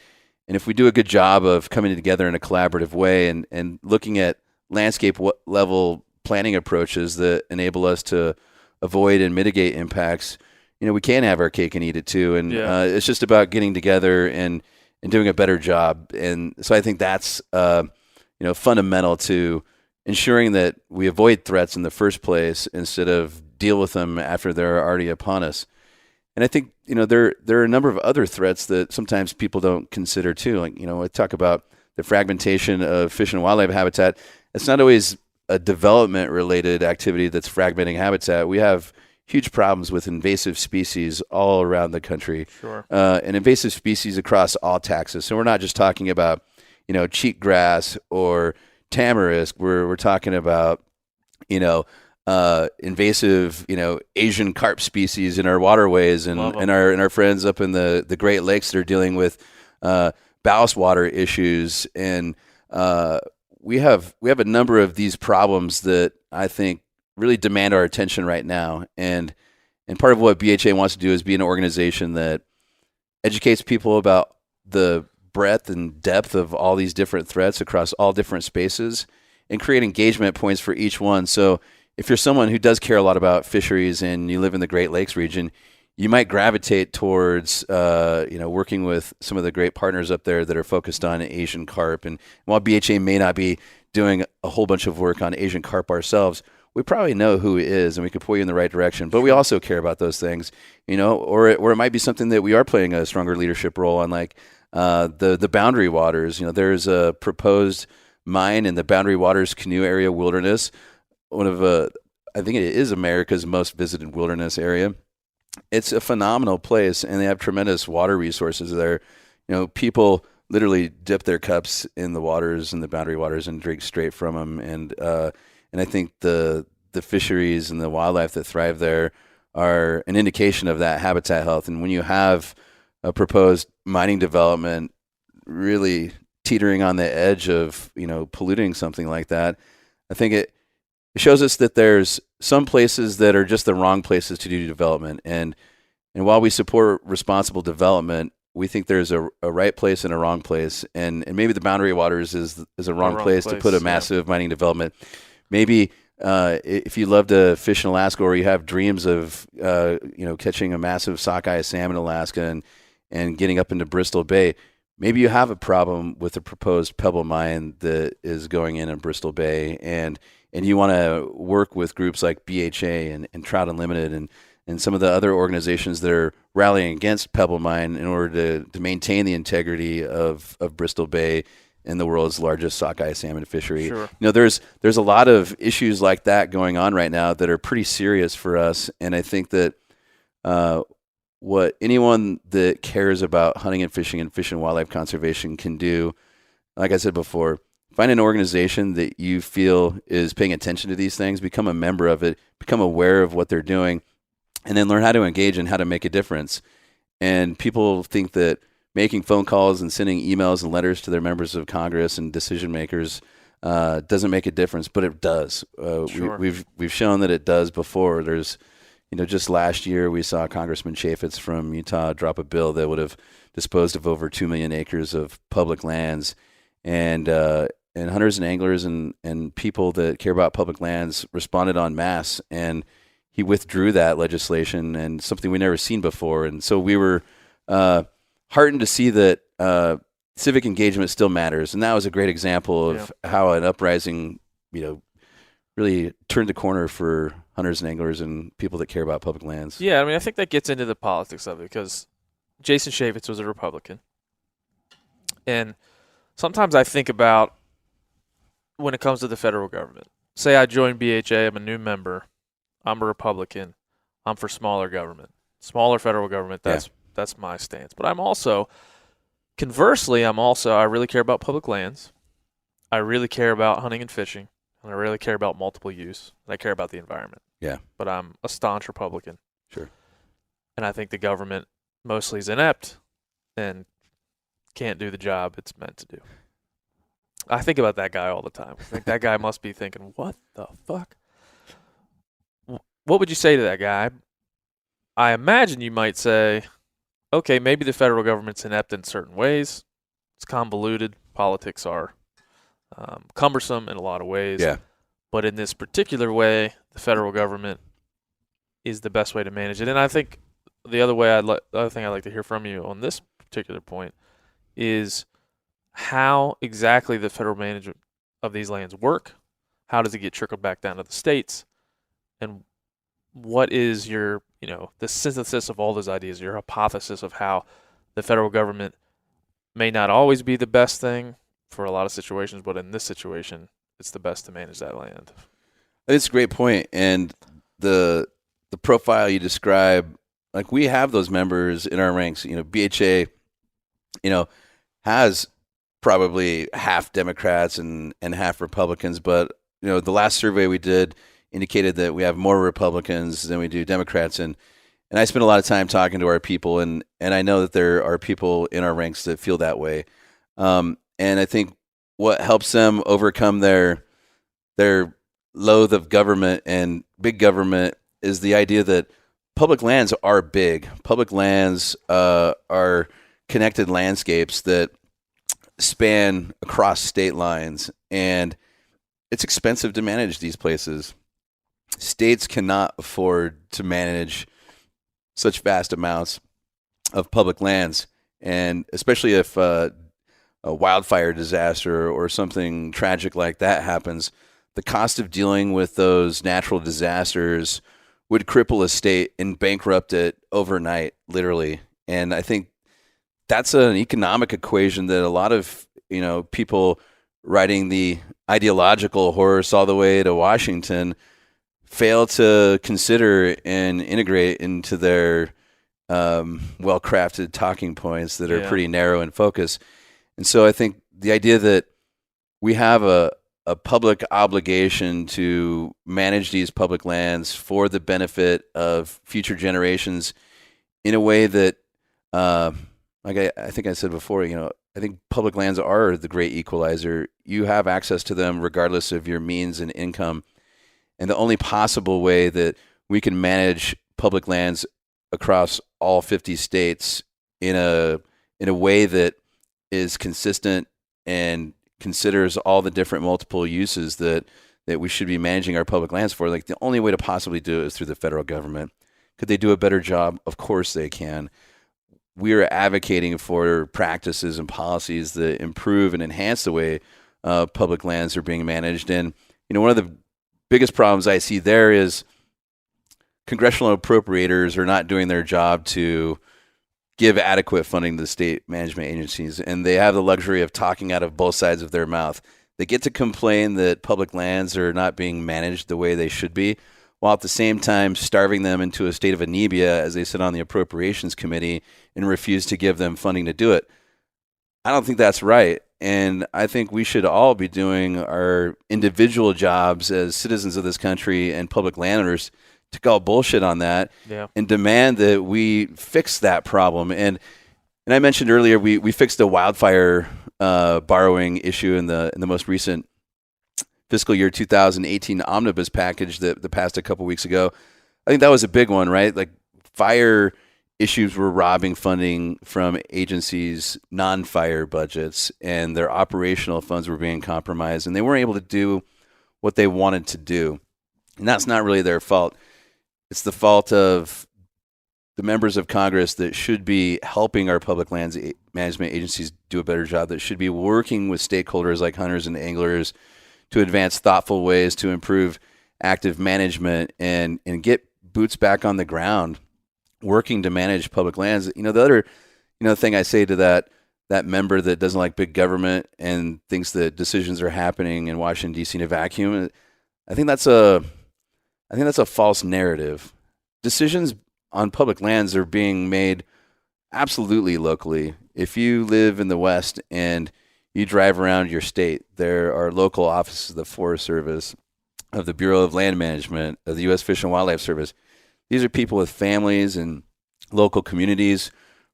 if we do a good job of coming together in a collaborative way and looking at landscape level planning approaches that enable us to avoid and mitigate impacts, we can have our cake and eat it too. And it's just about getting together and doing a better job. And so I think that's fundamental to ensuring that we avoid threats in the first place instead of deal with them after they're already upon us. And I think there are a number of other threats that sometimes people don't consider too. Like I talk about the fragmentation of fish and wildlife habitat. It's not always a development related activity that's fragmenting habitat. We have huge problems with invasive species all around the country. Sure. And invasive species across all taxes. So we're not just talking about, cheatgrass or tamarisk. We're talking about, invasive, Asian carp species in our waterways and our friends up in the Great Lakes that are dealing with ballast water issues. And we have a number of these problems that I think really demand our attention right now. And part of what BHA wants to do is be an organization that educates people about the breadth and depth of all these different threats across all different spaces and create engagement points for each one. So if you're someone who does care a lot about fisheries and you live in the Great Lakes region, you might gravitate towards working with some of the great partners up there that are focused on Asian carp. And while BHA may not be doing a whole bunch of work on Asian carp ourselves, we probably know who it is and we could point you in the right direction. But we also care about those things, or it might be something that we are playing a stronger leadership role on, like the boundary waters. There's a proposed mine in the Boundary Waters Canoe Area Wilderness, one of I think it is America's most visited wilderness area. It's a phenomenal place, and they have tremendous water resources there. People literally dip their cups in the waters, in the boundary waters, and drink straight from them. And I think the fisheries and the wildlife that thrive there are an indication of that habitat health. And when you have a proposed mining development really teetering on the edge of polluting something like that, I think it shows us that there's some places that are just the wrong places to do development. And while we support responsible development, we think there's a right place and a wrong place. And maybe the boundary waters is a wrong place to put a massive mining development. Maybe if you love to fish in Alaska, or you have dreams of catching a massive sockeye salmon in Alaska and getting up into Bristol Bay, maybe you have a problem with the proposed pebble mine that is going in Bristol Bay, and you want to work with groups like BHA and Trout Unlimited and some of the other organizations that are rallying against pebble mine in order to maintain the integrity of Bristol Bay in the world's largest sockeye salmon fishery. Sure. There's a lot of issues like that going on right now that are pretty serious for us, and I think that what anyone that cares about hunting and fish and wildlife conservation can do, like I said before, find an organization that you feel is paying attention to these things, become a member of it, become aware of what they're doing, and then learn how to engage and how to make a difference. And people think that making phone calls and sending emails and letters to their members of Congress and decision makers doesn't make a difference, but it does. Sure. We've shown that it does before. There's, just last year we saw Congressman Chaffetz from Utah drop a bill that would have disposed of over 2 million acres of public lands, and hunters and anglers and people that care about public lands responded en masse, and he withdrew that legislation, and something we never seen before. And so we were heartened to see that civic engagement still matters, and that was a great example of how an uprising, really turned the corner for hunters and anglers and people that care about public lands. Yeah, I mean, I think that gets into the politics of it, because Jason Chaffetz was a Republican, and sometimes I think about when it comes to the federal government. Say I join BHA, I'm a new member, I'm a Republican, I'm for smaller government, smaller federal government. That's my stance. But I'm also, conversely, I really care about public lands. I really care about hunting and fishing, and I really care about multiple use, and I care about the environment. Yeah. But I'm a staunch Republican. Sure. And I think the government mostly is inept and can't do the job it's meant to do. I think about that guy all the time. I think that guy must be thinking, what the fuck? What would you say to that guy? I imagine you might say, okay, maybe the federal government's inept in certain ways. It's convoluted. Politics are cumbersome in a lot of ways. Yeah. But in this particular way, the federal government is the best way to manage it. And I think the other thing I'd like to hear from you on this particular point is how exactly the federal management of these lands work. How does it get trickled back down to the states? And what is your, the synthesis of all those ideas, your hypothesis of how the federal government may not always be the best thing for a lot of situations, but in this situation, it's the best to manage that land? It's a great point. And the profile you describe, like, we have those members in our ranks. BHA, has probably half Democrats and half Republicans, but the last survey we did indicated that we have more Republicans than we do Democrats, and I spend a lot of time talking to our people, and I know that there are people in our ranks that feel that way, and I think what helps them overcome their loathe of government and big government is the idea that public lands are big. Public lands are connected landscapes that span across state lines, and it's expensive to manage these places. States cannot afford to manage such vast amounts of public lands, and especially if a wildfire disaster or something tragic like that happens, the cost of dealing with those natural disasters would cripple a state and bankrupt it overnight, literally. And I think that's an economic equation that a lot of people riding the ideological horse all the way to Washington fail to consider and integrate into their well-crafted talking points that are pretty narrow in focus. And so I think the idea that we have a public obligation to manage these public lands for the benefit of future generations in a way that, like I think I said before, I think public lands are the great equalizer. You have access to them regardless of your means and income. And the only possible way that we can manage public lands across all 50 states in a way that is consistent and considers all the different multiple uses that we should be managing our public lands for, like, the only way to possibly do it is through the federal government. Could they do a better job? Of course they can. We are advocating for practices and policies that improve and enhance the way public lands are being managed. And, one of the biggest problems I see there is congressional appropriators are not doing their job to give adequate funding to the state management agencies, and they have the luxury of talking out of both sides of their mouth. They get to complain that public lands are not being managed the way they should be, while at the same time starving them into a state of anemia as they sit on the Appropriations Committee and refuse to give them funding to do it. I don't think that's right. And I think we should all be doing our individual jobs as citizens of this country and public landowners to call bullshit on that and demand that we fix that problem. And I mentioned earlier we fixed the wildfire borrowing issue in the most recent fiscal year 2018 omnibus package that passed a couple weeks ago. I think that was a big one, right? Like fire issues were robbing funding from agencies' non-fire budgets, and their operational funds were being compromised, and they weren't able to do what they wanted to do. And that's not really their fault. It's the fault of the members of Congress that should be helping our public lands management agencies do a better job, that should be working with stakeholders like hunters and anglers to advance thoughtful ways to improve active management and get boots back on the ground working to manage public lands. The other, thing I say to that member that doesn't like big government and thinks that decisions are happening in Washington D.C. in a vacuum, I think that's a false narrative. Decisions on public lands are being made absolutely locally. If you live in the West and you drive around your state, there are local offices of the Forest Service, of the Bureau of Land Management, of the U.S. Fish and Wildlife Service. These are people with families and local communities,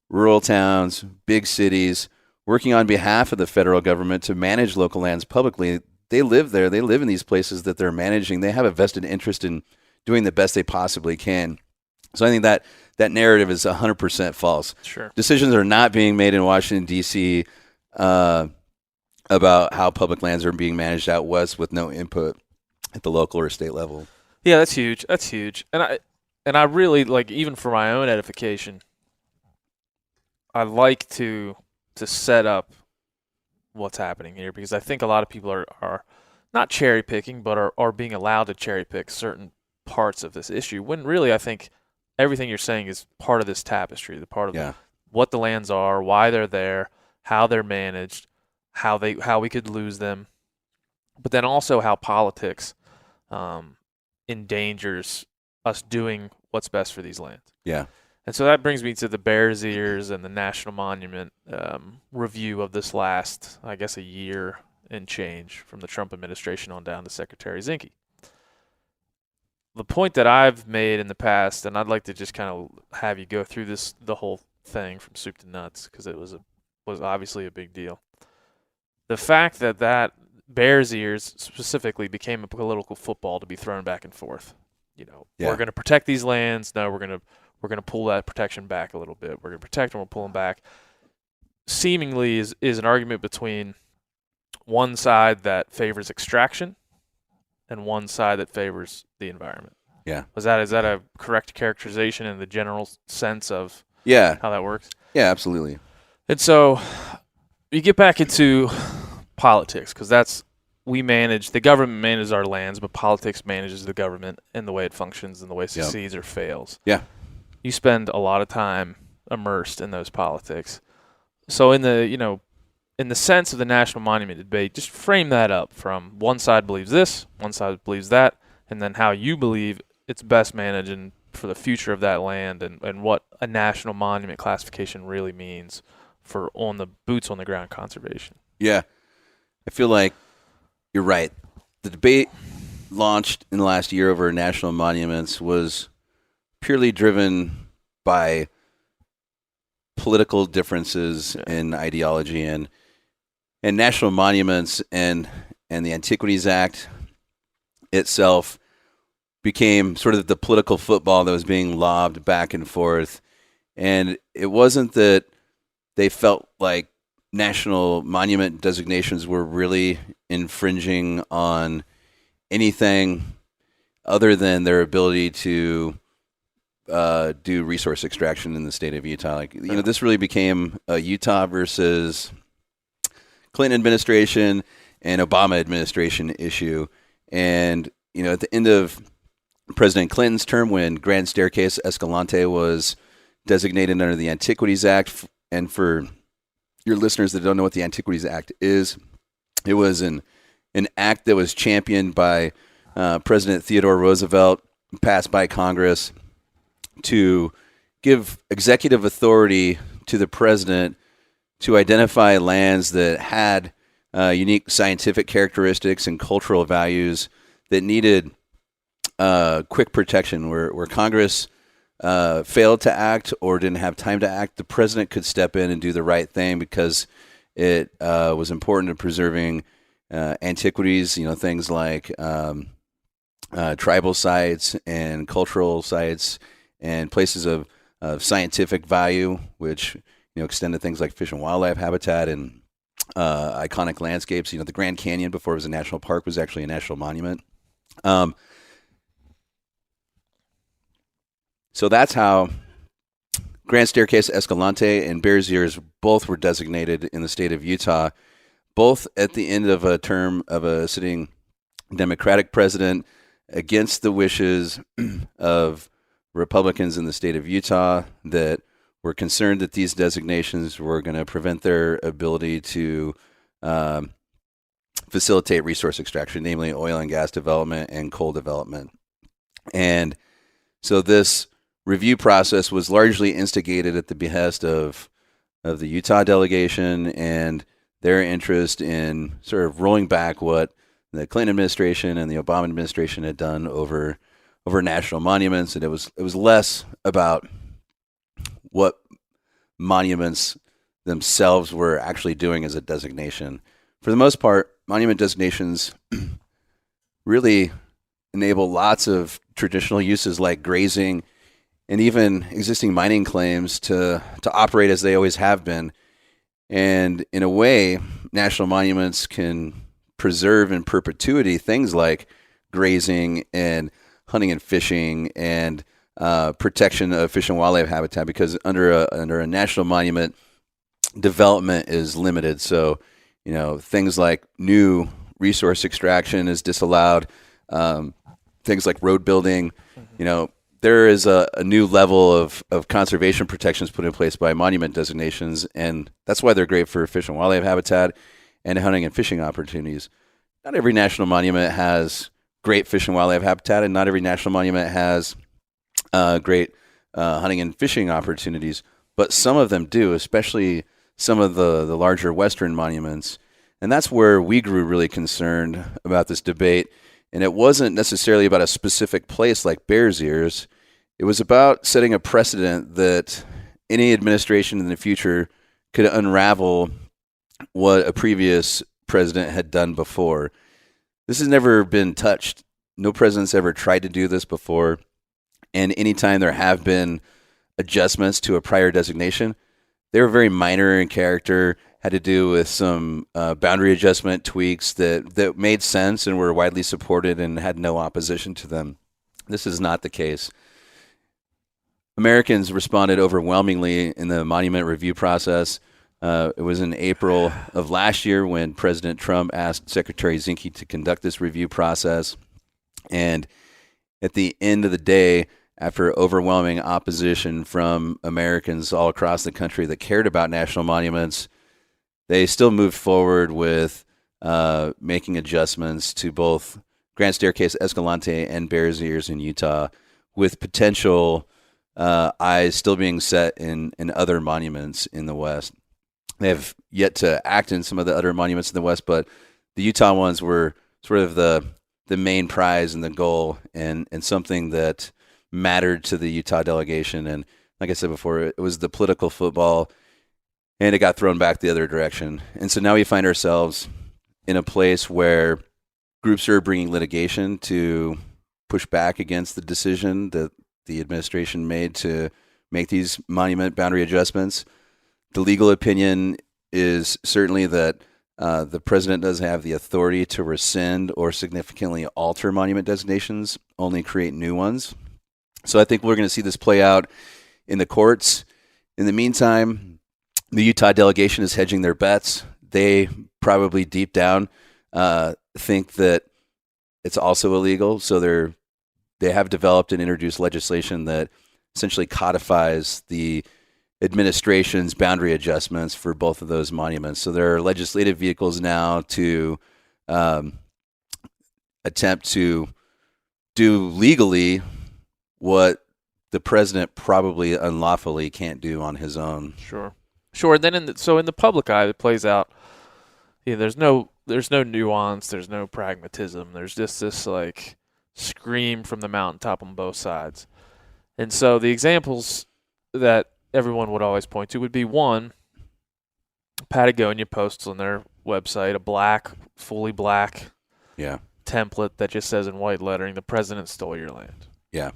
rural towns, big cities, working on behalf of the federal government to manage local lands publicly. They live there. They live in these places that they're managing. They have a vested interest in doing the best they possibly can. So I think that narrative is 100% false. Sure. Decisions are not being made in Washington, D.C. About how public lands are being managed out west with no input at the local or state level. Yeah, that's huge. That's huge. And I really, like, even for my own edification, I like to set up what's happening here, because I think a lot of people are not cherry picking, but are being allowed to cherry pick certain parts of this issue, when really I think everything you're saying is part of this tapestry, the part of what the lands are, why they're there, how they're managed, how we could lose them, but then also how politics endangers us doing what's best for these lands. Yeah. And so that brings me to the Bears Ears and the National Monument review of this last, I guess, a year and change from the Trump administration on down to Secretary Zinke. The point that I've made in the past, and I'd like to just kind of have you go through the whole thing from soup to nuts, because it was obviously a big deal. The fact that Bears Ears specifically became a political football to be thrown back and forth. We're going to protect these lands. No, we're going to pull that protection back a little bit. We're going to protect them. We're pulling back. Seemingly is an argument between one side that favors extraction and one side that favors the environment. Yeah. Is that a correct characterization in the general sense of how that works? Yeah, absolutely. And so you get back into politics, because the government manages our lands, but politics manages the government and the way it functions and the way it succeeds or fails. Yeah. You spend a lot of time immersed in those politics. So in the sense of the National Monument debate, just frame that up from one side believes this, one side believes that, and then how you believe it's best managed and for the future of that land, and what a national monument classification really means for on the boots on the ground conservation. Yeah. I feel like you're right. The debate launched in the last year over national monuments was purely driven by political differences in ideology, and national monuments and the Antiquities Act itself became sort of the political football that was being lobbed back and forth. And it wasn't that they felt like national monument designations were really infringing on anything other than their ability to do resource extraction in the state of Utah. This really became a Utah versus Clinton administration and Obama administration issue. And, at the end of President Clinton's term, when Grand Staircase Escalante was designated under the Antiquities Act. And for your listeners that don't know what the Antiquities Act is, it was an act that was championed by President Theodore Roosevelt, passed by Congress, to give executive authority to the president to identify lands that had unique scientific characteristics and cultural values that needed quick protection. Where Congress failed to act or didn't have time to act, the president could step in and do the right thing because it was important to preserving antiquities, things like tribal sites and cultural sites and places of scientific value, which extended things like fish and wildlife habitat and iconic landscapes. The Grand Canyon, before it was a national park, was actually a national monument. So that's how Grand Staircase, Escalante, and Bears Ears both were designated in the state of Utah, both at the end of a term of a sitting Democratic president against the wishes of Republicans in the state of Utah that were concerned that these designations were going to prevent their ability to facilitate resource extraction, namely oil and gas development and coal development. And so this review process was largely instigated at the behest of the Utah delegation and their interest in sort of rolling back what the Clinton administration and the Obama administration had done over national monuments. And it was less about what monuments themselves were actually doing as a designation. For the most part, monument designations really enable lots of traditional uses like grazing and even existing mining claims to operate as they always have been. And in a way, national monuments can preserve in perpetuity things like grazing and hunting and fishing and protection of fish and wildlife habitat, because under a national monument, development is limited. So, things like new resource extraction is disallowed. Things like road building, there is a new level of conservation protections put in place by monument designations, and that's why they're great for fish and wildlife habitat and hunting and fishing opportunities. Not every national monument has great fish and wildlife habitat, and not every national monument has great hunting and fishing opportunities, but some of them do, especially some of the larger Western monuments. And that's where we grew really concerned about this debate. And it wasn't necessarily about a specific place like Bears Ears. It was about setting a precedent that any administration in the future could unravel what a previous president had done before. This has never been touched. No president's ever tried to do this before. And anytime there have been adjustments to a prior designation, they were very minor in character, had to do with some boundary adjustment tweaks that made sense and were widely supported and had no opposition to them. This is not the case. Americans responded overwhelmingly in the monument review process. It was in April of last year when President Trump asked Secretary Zinke to conduct this review process. And at the end of the day, after overwhelming opposition from Americans all across the country that cared about national monuments, they still moved forward with making adjustments to both Grand Staircase, Escalante, and Bears Ears in Utah, with potential eyes still being set in other monuments in the West. They have yet to act in some of the other monuments in the West, but the Utah ones were sort of the main prize and the goal, and something that mattered to the Utah delegation. And like I said before, it was the political football, and it got thrown back the other direction. And so now we find ourselves in a place where groups are bringing litigation to push back against the decision that the administration made to make these monument boundary adjustments. The legal opinion is certainly that the president does have the authority to rescind or significantly alter monument designations, only create new ones. So I think we're going to see this play out in the courts. In the meantime, the Utah delegation is hedging their bets. They probably deep down think that it's also illegal. So they have developed and introduced legislation that essentially codifies the administration's boundary adjustments for both of those monuments. So there are legislative vehicles now to attempt to do legally what the president probably unlawfully can't do on his own. Sure. And then in the public eye, it plays out. There's no nuance. There's no pragmatism. There's just this like scream from the mountaintop on both sides. And so the examples that everyone would always point to would be one, Patagonia posts on their website a fully black template that just says in white lettering, "The president stole your land." Yeah.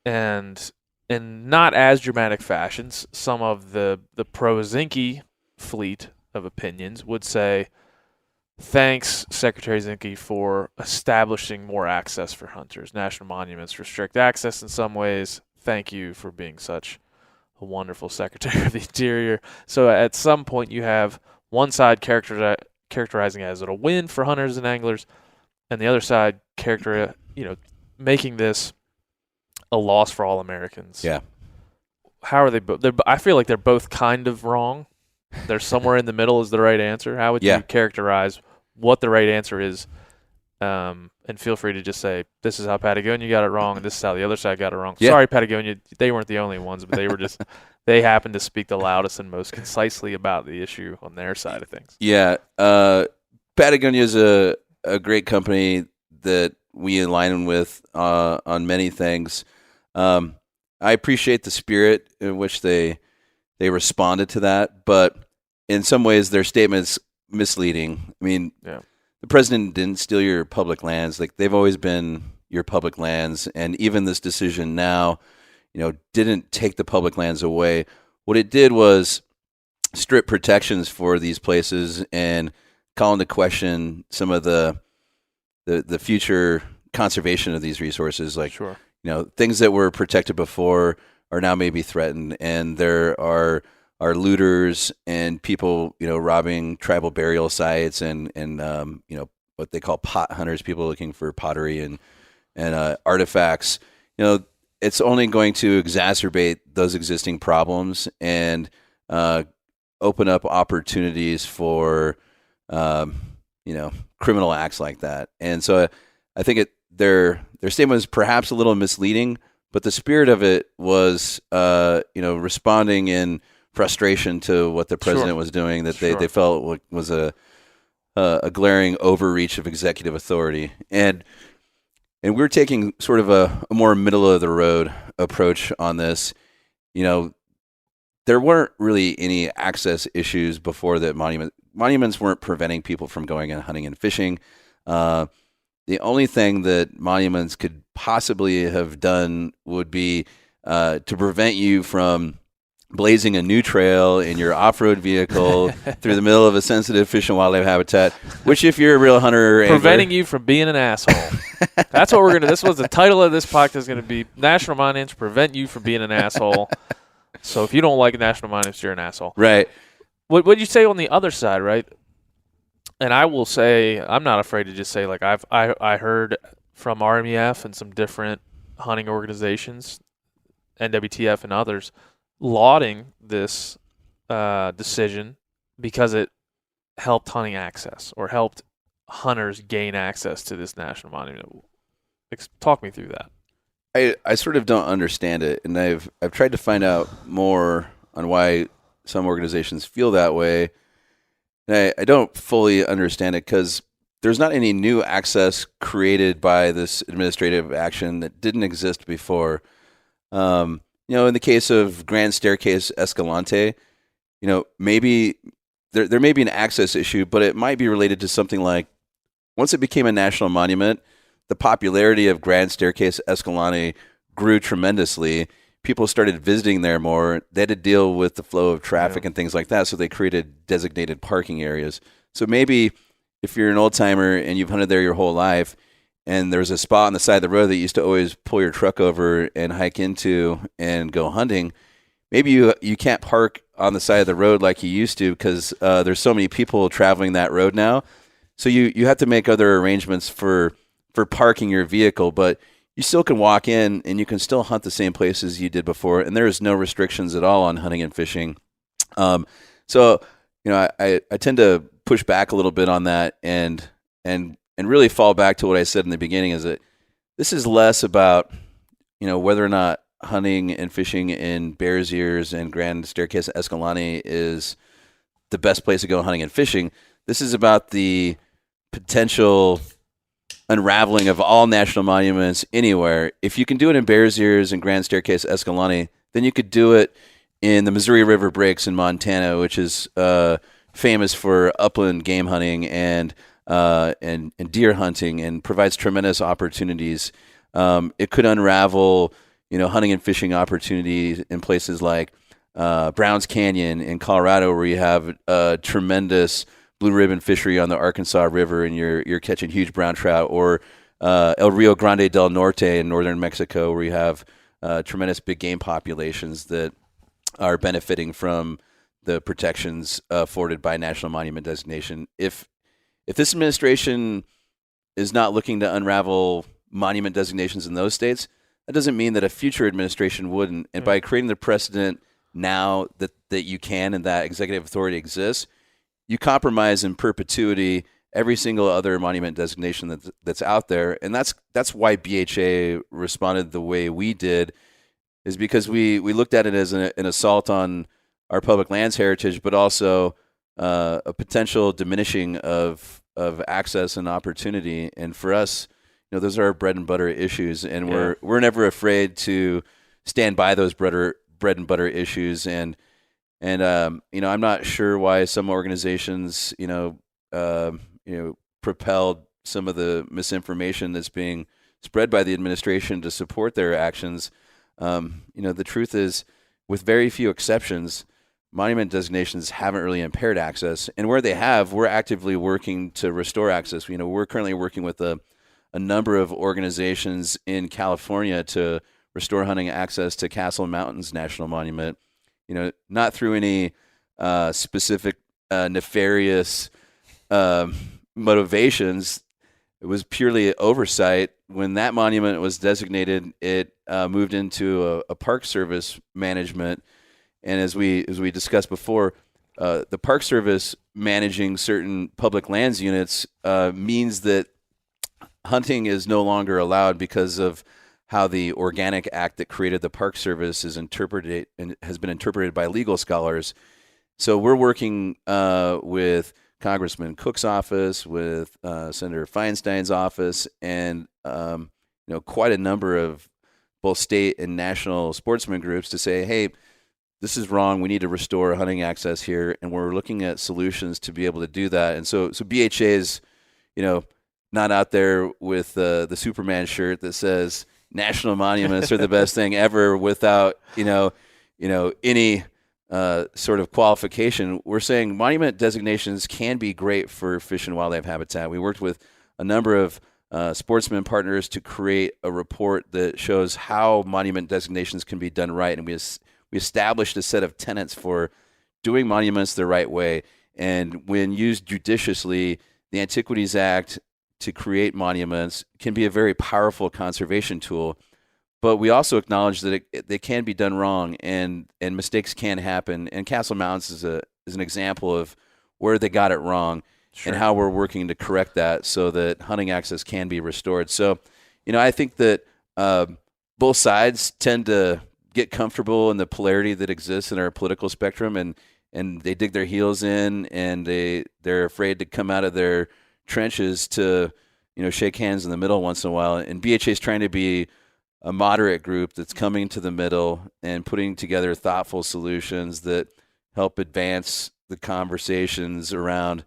And in not as dramatic fashions, some of the pro-Zinke fleet of opinions would say, "Thanks, Secretary Zinke, for establishing more access for hunters. National monuments restrict access in some ways. Thank you for being such a wonderful Secretary of the Interior." So at some point you have one side characterizing it as a win for hunters and anglers, and the other side making this a loss for all Americans. Yeah. How are they both? I feel like they're both kind of wrong. They're somewhere in the middle is the right answer. How would you characterize what the right answer is? And feel free to just say, this is how Patagonia got it wrong, and this is how the other side got it wrong. Yeah. Sorry, Patagonia, they weren't the only ones, but they happened to speak the loudest and most concisely about the issue on their side of things. Yeah. Patagonia is a great company that we align with on many things. I appreciate the spirit in which they responded to that, but in some ways their statement's misleading. I mean, the president didn't steal your public lands. Like, they've always been your public lands, and even this decision now, didn't take the public lands away. What it did was strip protections for these places and call into question some of the future conservation of these resources. Like, things that were protected before are now maybe threatened, and there are looters and people, robbing tribal burial sites and what they call pot hunters, people looking for pottery and artifacts. It's only going to exacerbate those existing problems and open up opportunities for criminal acts like that. And so I think their statement was perhaps a little misleading, but the spirit of it was, responding in frustration to what the president was doing, that they felt was a glaring overreach of executive authority. And we're taking sort of a more middle of the road approach on this. There weren't really any access issues before that monuments weren't preventing people from going and hunting and fishing. The only thing that monuments could possibly have done would be to prevent you from blazing a new trail in your off-road vehicle through the middle of a sensitive fish and wildlife habitat, which, if you're a real hunter or preventing you from being an asshole. That's what we're going to, this was the title of this podcast is going to be National Monuments Prevent You from Being an Asshole. So if you don't like national monuments, you're an asshole. Right. What would you say on the other side, right? And I will say, I'm not afraid to just say, like, I heard from RMEF and some different hunting organizations, NWTF and others, lauding this decision because it helped hunting access or helped hunters gain access to this national monument. Talk me through that. I sort of don't understand it, and I've tried to find out more on why some organizations feel that way. And I don't fully understand it because there's not any new access created by this administrative action that didn't exist before. In the case of Grand Staircase Escalante, maybe there may be an access issue, but it might be related to something like, once it became a national monument, the popularity of Grand Staircase Escalante grew tremendously. People started visiting there more. They had to deal with the flow of traffic and things like that, so they created designated parking areas. So maybe if you're an old-timer and you've hunted there your whole life, and there's a spot on the side of the road that you used to always pull your truck over and hike into and go hunting, maybe you can't park on the side of the road like you used to because there's so many people traveling that road now. So you have to make other arrangements for parking your vehicle. But you still can walk in and you can still hunt the same places you did before, and there is no restrictions at all on hunting and fishing. So I tend to push back a little bit on that and really fall back to what I said in the beginning, is that this is less about whether or not hunting and fishing in Bears Ears and Grand Staircase Escalante is the best place to go hunting and fishing. This is about the potential unraveling of all national monuments anywhere. If you can do it in Bears Ears and Grand Staircase Escalante, then you could do it in the Missouri River Breaks in Montana, which is famous for upland game hunting and deer hunting, and provides tremendous opportunities. It could unravel, hunting and fishing opportunities in places like Browns Canyon in Colorado, where you have a tremendous blue ribbon fishery on the Arkansas River, and you're catching huge brown trout, or El Rio Grande del Norte in northern Mexico, where you have tremendous big game populations that are benefiting from the protections afforded by national monument designation. If this administration is not looking to unravel monument designations in those states, that doesn't mean that a future administration wouldn't. And by creating the precedent now that you can and that executive authority exists, you compromise in perpetuity every single other monument designation that's out there. And that's why BHA responded the way we did, is because we looked at it as an assault on our public lands heritage, but also a potential diminishing of access and opportunity. And for us, those are our bread and butter issues, and we're never afraid to stand by those bread and butter issues. And I'm not sure why some organizations propelled some of the misinformation that's being spread by the administration to support their actions. The truth is, with very few exceptions, monument designations haven't really impaired access, and where they have, we're actively working to restore access. We're currently working with a number of organizations in California to restore hunting access to Castle Mountains National Monument. Not through any specific nefarious motivations. It was purely oversight. When that monument was designated, it moved into a Park Service management. And as we discussed before, the Park Service managing certain public lands units means that hunting is no longer allowed because of how the Organic Act that created the Park Service is interpreted and has been interpreted by legal scholars. So we're working with Congressman Cook's office, with Senator Feinstein's office, and quite a number of both state and national sportsman groups to say, hey, this is wrong. We need to restore hunting access here, and we're looking at solutions to be able to do that. And so BHA is, not out there with the Superman shirt that says national monuments are the best thing ever without any sort of qualification. We're saying monument designations can be great for fish and wildlife habitat. We worked with a number of sportsman partners to create a report that shows how monument designations can be done right, and we established a set of tenets for doing monuments the right way. And when used judiciously, the Antiquities Act to create monuments can be a very powerful conservation tool. But we also acknowledge that they can be done wrong, and mistakes can happen. And Castle Mountains is an example of where they got it wrong. Sure. And how we're working to correct that so that hunting access can be restored. So, I think that both sides tend to get comfortable in the polarity that exists in our political spectrum, and they dig their heels in, and they're afraid to come out of their trenches to shake hands in the middle once in a while. And BHA is trying to be a moderate group that's coming to the middle and putting together thoughtful solutions that help advance the conversations around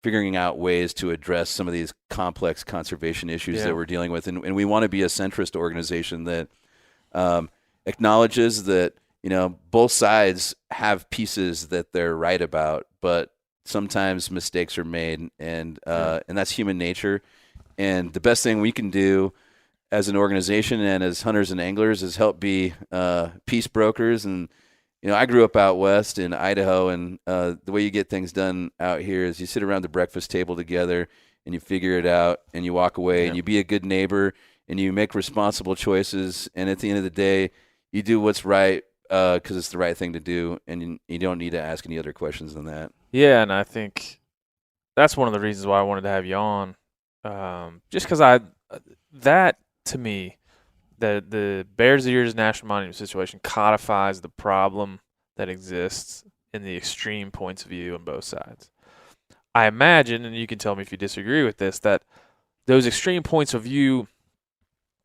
figuring out ways to address some of these complex conservation issues that we're dealing with. And we want to be a centrist organization that acknowledges that, both sides have pieces that they're right about, but sometimes mistakes are made, and that's human nature. And the best thing we can do as an organization and as hunters and anglers is help be peace brokers. And I grew up out west in Idaho, and the way you get things done out here is you sit around the breakfast table together and you figure it out, and you walk away and you be a good neighbor, and you make responsible choices. And at the end of the day, you do what's right because it's the right thing to do, and you don't need to ask any other questions than that. Yeah, and I think that's one of the reasons why I wanted to have you on. Just because that to me, the Bears Ears National Monument situation codifies the problem that exists in the extreme points of view on both sides. I imagine, and you can tell me if you disagree with this, that those extreme points of view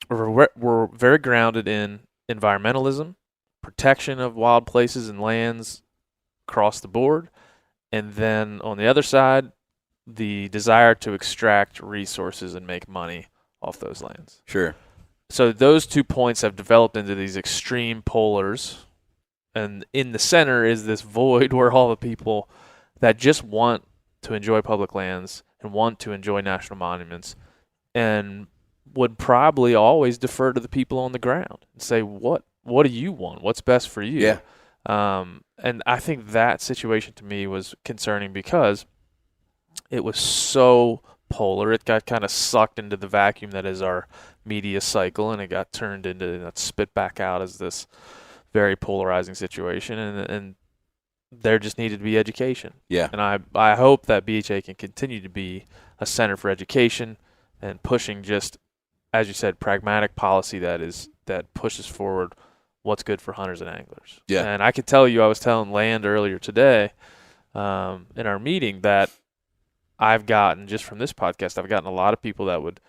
were very grounded in environmentalism, protection of wild places and lands across the board, and then on the other side, the desire to extract resources and make money off those lands. Sure. So those 2 points have developed into these extreme polars, and in the center is this void where all the people that just want to enjoy public lands and want to enjoy national monuments and would probably always defer to the people on the ground and say, what do you want? What's best for you? Yeah. And I think that situation to me was concerning because it was so polar. It got kind of sucked into the vacuum that is our media cycle, and it got turned into, spit back out as this very polarizing situation. And there just needed to be education. Yeah. And I hope that BHA can continue to be a center for education and pushing just, as you said, pragmatic policy that pushes forward what's good for hunters and anglers. Yeah. And I could tell you, I was telling Land earlier today in our meeting that I've gotten, just from this podcast, I've gotten a lot of people that would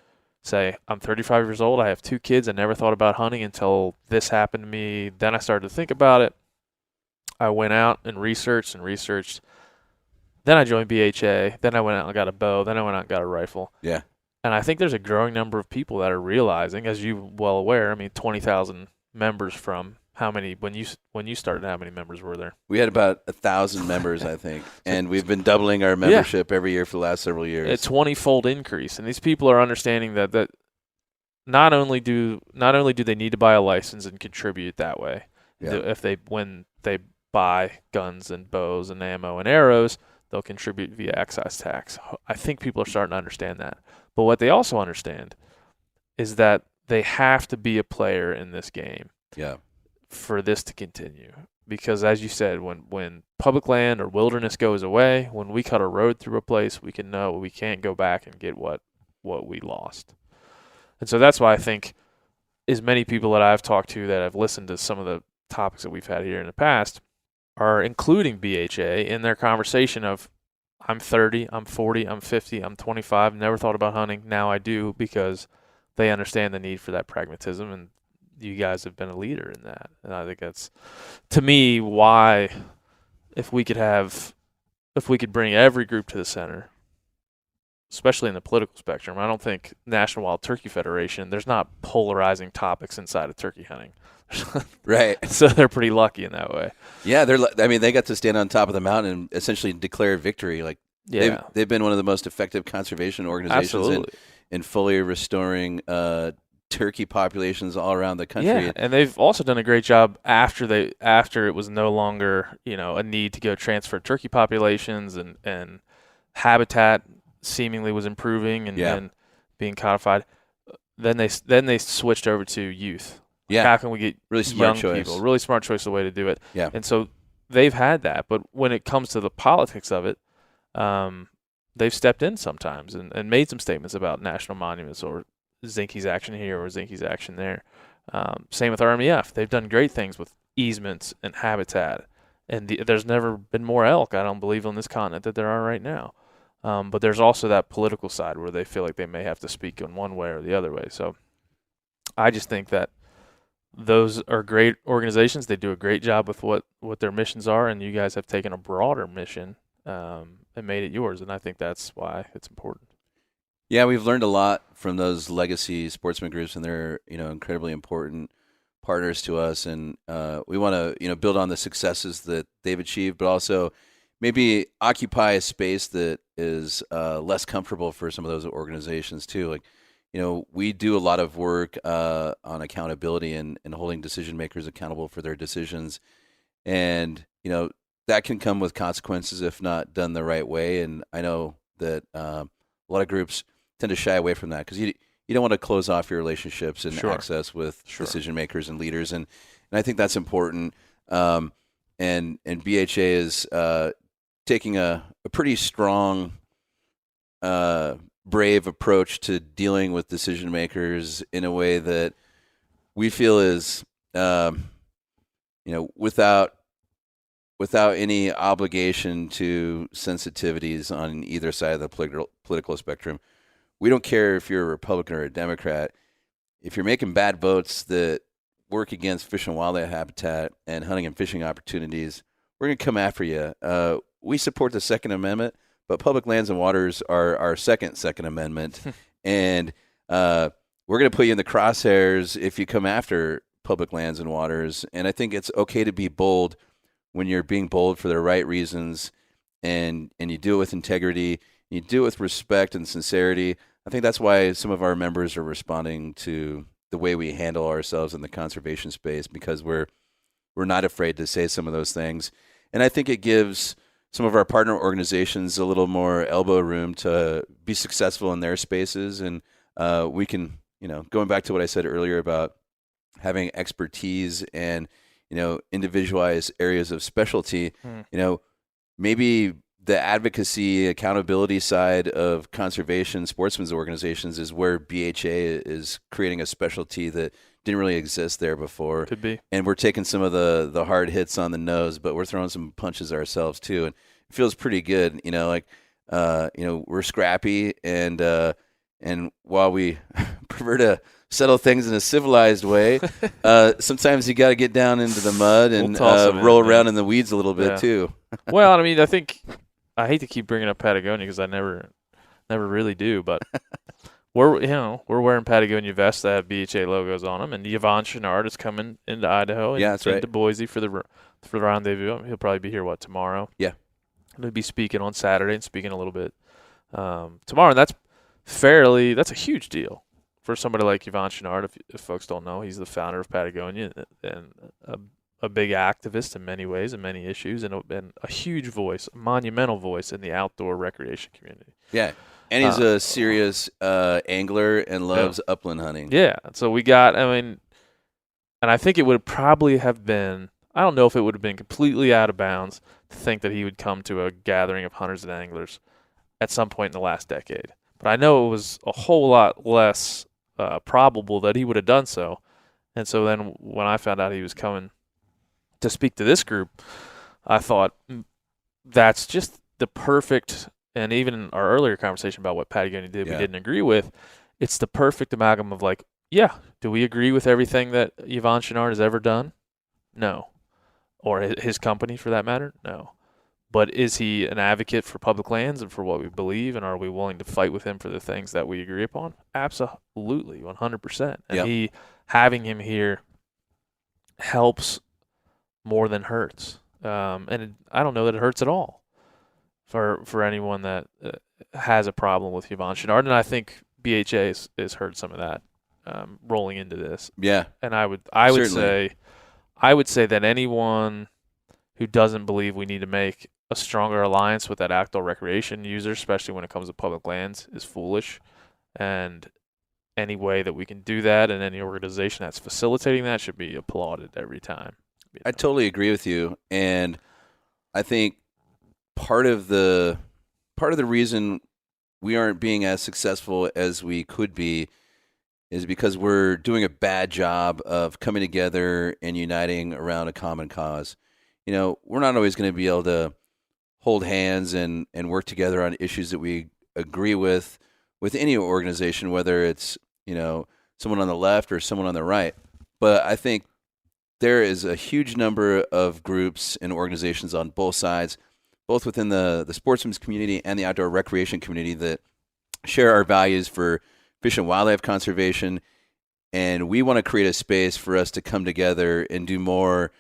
say, I'm 35 years old, I have 2 kids, I never thought about hunting until this happened to me. Then I started to think about it. I went out and researched. Then I joined BHA. Then I went out and got a bow. Then I went out and got a rifle. Yeah. And I think there's a growing number of people that are realizing, as you're well aware, 20,000 members from how many, when you started, how many members were there? We had about 1,000 members, I think, and we've been doubling our membership every year for the last several years. A 20-fold increase, and these people are understanding that not only do they need to buy a license and contribute that way, when they buy guns and bows and ammo and arrows, they'll contribute via excise tax. I think people are starting to understand that. But what they also understand is that they have to be a player in this game for this to continue. Because as you said, when public land or wilderness goes away, when we cut a road through a place, we can know we can't go back and get what we lost. And so that's why I think as many people that I've talked to that have listened to some of the topics that we've had here in the past are including BHA in their conversation of, I'm 30, I'm 40, I'm 50, I'm 25, never thought about hunting. Now I do, because they understand the need for that pragmatism, and you guys have been a leader in that. And I think that's, to me, why if we could bring every group to the center, especially in the political spectrum, I don't think National Wild Turkey Federation, there's not polarizing topics inside of turkey hunting. Right. So they're pretty lucky in that way. Yeah, they got to stand on top of the mountain and essentially declare victory. Like, they've been one of the most effective conservation organizations in fully restoring turkey populations all around the country. Yeah, and they've also done a great job after it was no longer, a need to go transfer turkey populations, and habitat seemingly was improving and being codified. Then they switched over to youth. Yeah. How can we get really smart young choice. people? Really smart choice, the way to do it. Yeah. And so they've had that, but when it comes to the politics of it, they've stepped in sometimes and made some statements about national monuments or Zinke's action here or Zinke's action there. Same with RMEF. They've done great things with easements and habitat. And there's never been more elk, I don't believe, on this continent that there are right now. But there's also that political side where they feel like they may have to speak in one way or the other way. So I just think that those are great organizations. They do a great job with what their missions are, and you guys have taken a broader mission and made it yours, and I think that's why it's important. Yeah, we've learned a lot from those legacy sportsman groups, and they're incredibly important partners to us, and we want to build on the successes that they've achieved, but also maybe occupy a space that is less comfortable for some of those organizations too. Like, we do a lot of work on accountability and holding decision makers accountable for their decisions, and that can come with consequences if not done the right way. And I know that a lot of groups tend to shy away from that because you you don't want to close off your relationships and Sure. access with Sure. decision makers and leaders, and I think that's important. And BHA is taking a pretty strong, brave approach to dealing with decision makers in a way that we feel is, without any obligation to sensitivities on either side of the political spectrum. We don't care if you're a Republican or a Democrat. If you're making bad votes that work against fish and wildlife habitat and hunting and fishing opportunities, we're going to come after you. We support the Second Amendment, but public lands and waters are our Second Amendment. And we're going to put you in the crosshairs if you come after public lands and waters. And I think it's okay to be bold when you're being bold for the right reasons, and you do it with integrity, you do it with respect and sincerity. I think that's why some of our members are responding to the way we handle ourselves in the conservation space, because we're not afraid to say some of those things. And I think it gives some of our partner organizations a little more elbow room to be successful in their spaces. And we can, going back to what I said earlier about having expertise and, individualized areas of specialty, maybe the advocacy, accountability side of conservation sportsmen's organizations is where BHA is creating a specialty that didn't really exist there before. Could be. And we're taking some of the hard hits on the nose, but we're throwing some punches ourselves too. And it feels pretty good, we're scrappy, and while we prefer to settle things in a civilized way, sometimes you got to get down into the mud and roll around in the weeds a little bit too. Well, I mean, I hate to keep bringing up Patagonia because I never really do, but we're wearing Patagonia vests that have BHA logos on them, and Yvon Chouinard is coming into Idaho and that's into right. Boise for the rendezvous. He'll probably be here tomorrow. Yeah, he'll be speaking on Saturday and speaking a little bit tomorrow, and that's a huge deal for somebody like Yvon Chouinard. If folks don't know, he's the founder of Patagonia and a big activist in many ways and many issues, and a huge voice, a monumental voice in the outdoor recreation community. Yeah, and he's a serious angler and loves upland hunting. Yeah, so and I think it would probably have been, I don't know if it would have been completely out of bounds to think that he would come to a gathering of hunters and anglers at some point in the last decade. But I know it was a whole lot less probable that he would have done so. And so then when I found out he was coming to speak to this group, I thought that's just the perfect, and even in our earlier conversation about what Patagonia did we didn't agree with, it's the perfect amalgam of do we agree with everything that Yvon Chouinard has ever done? No. Or his company for that matter? No. But is he an advocate for public lands and for what we believe, and are we willing to fight with him for the things that we agree upon? Absolutely, 100%. And having him here helps more than hurts. And I don't know that it hurts at all for anyone that has a problem with Yvon Chouinard. And I think BHA has heard some of that rolling into this. Yeah. And I would say that anyone who doesn't believe we need to make a stronger alliance with that outdoor recreation user, especially when it comes to public lands, is foolish. And any way that we can do that, and any organization that's facilitating that, should be applauded every time. I totally agree with you, and I think part of the reason we aren't being as successful as we could be is because we're doing a bad job of coming together and uniting around a common cause. We're not always going to be able to hold hands and work together on issues that we agree with any organization, whether it's, someone on the left or someone on the right. But I think there is a huge number of groups and organizations on both sides, both within the sportsman's community and the outdoor recreation community, that share our values for fish and wildlife conservation. And we want to create a space for us to come together and do more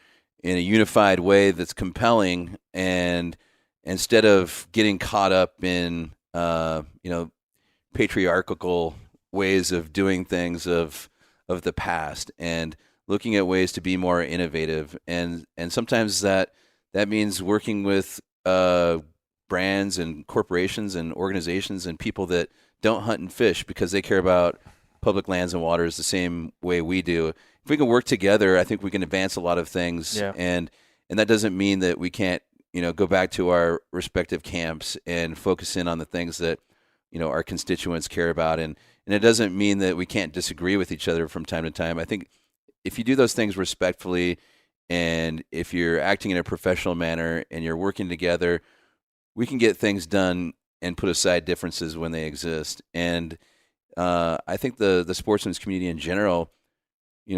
in a unified way that's compelling, and instead of getting caught up in patriarchal ways of doing things of the past, and looking at ways to be more innovative. And sometimes that means working with brands and corporations and organizations and people that don't hunt and fish because they care about public lands and waters the same way we do. If we can work together, I think we can advance a lot of things. Yeah. And that doesn't mean that we can't, go back to our respective camps and focus in on the things that, our constituents care about. And it doesn't mean that we can't disagree with each other from time to time. I think if you do those things respectfully, and if you're acting in a professional manner and you're working together, we can get things done and put aside differences when they exist. And I think the sportsman's community in general,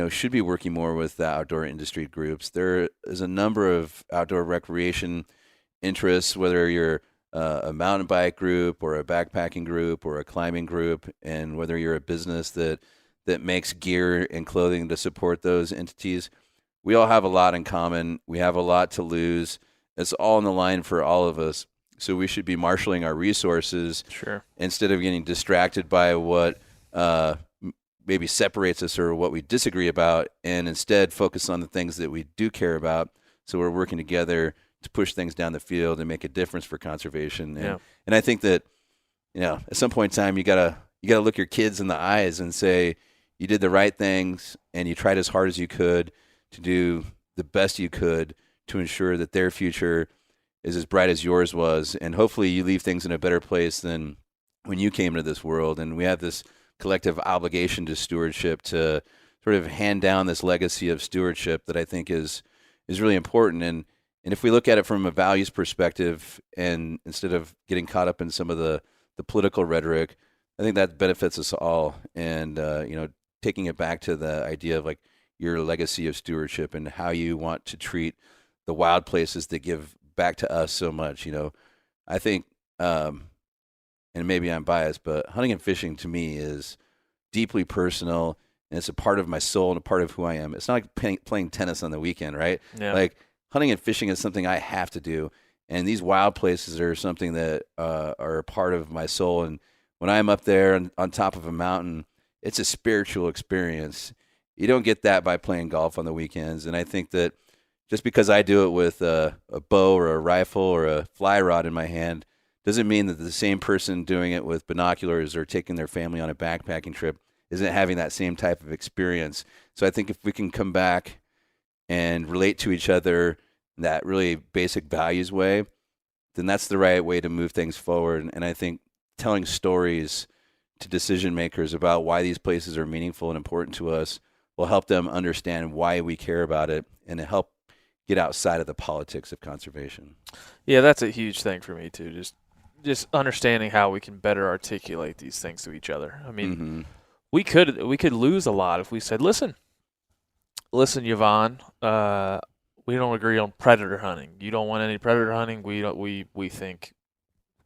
should be working more with the outdoor industry groups. There is a number of outdoor recreation interests, whether you're a mountain bike group or a backpacking group or a climbing group, and whether you're a business that makes gear and clothing to support those entities. We all have a lot in common. We have a lot to lose. It's all on the line for all of us. So we should be marshaling our resources instead of getting distracted by what maybe separates us or what we disagree about, and instead focus on the things that we do care about. So we're working together to push things down the field and make a difference for conservation. And I think that, at some point in time, you gotta look your kids in the eyes and say, you did the right things and you tried as hard as you could to do the best you could to ensure that their future is as bright as yours was. And hopefully you leave things in a better place than when you came into this world. And we have this collective obligation to stewardship to sort of hand down this legacy of stewardship that I think is really important. And if we look at it from a values perspective, and instead of getting caught up in some of the political rhetoric, I think that benefits us all. And, taking it back to the idea of like your legacy of stewardship and how you want to treat the wild places that give back to us so much. I think, and maybe I'm biased, but hunting and fishing to me is deeply personal, and it's a part of my soul and a part of who I am. It's not like playing tennis on the weekend, right? Yeah. Like hunting and fishing is something I have to do, and these wild places are something that are a part of my soul. And when I'm up there on top of a mountain, it's a spiritual experience. You don't get that by playing golf on the weekends. And I think that just because I do it with a bow or a rifle or a fly rod in my hand doesn't mean that the same person doing it with binoculars or taking their family on a backpacking trip isn't having that same type of experience. So I think if we can come back and relate to each other in that really basic values way, then that's the right way to move things forward. And I think telling stories to decision makers about why these places are meaningful and important to us will help them understand why we care about it, and to help get outside of the politics of conservation. Yeah, that's a huge thing for me too. Just understanding how we can better articulate these things to each other. I mean, we could lose a lot if we said, listen, Yvonne, we don't agree on predator hunting. You don't want any predator hunting. We think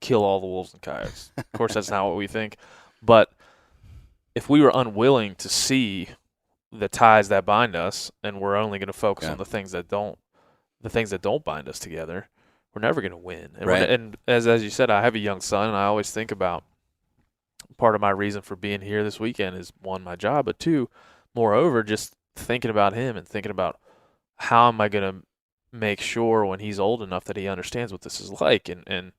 kill all the wolves and coyotes. Of course, that's not what we think. But if we were unwilling to see the ties that bind us, and we're only going to focus on the things that don't bind us together, we're never going to win. And, and as you said, I have a young son, and I always think about part of my reason for being here this weekend is, one, my job, but two, moreover, just thinking about him and thinking about how am I going to make sure when he's old enough that he understands what this is like. And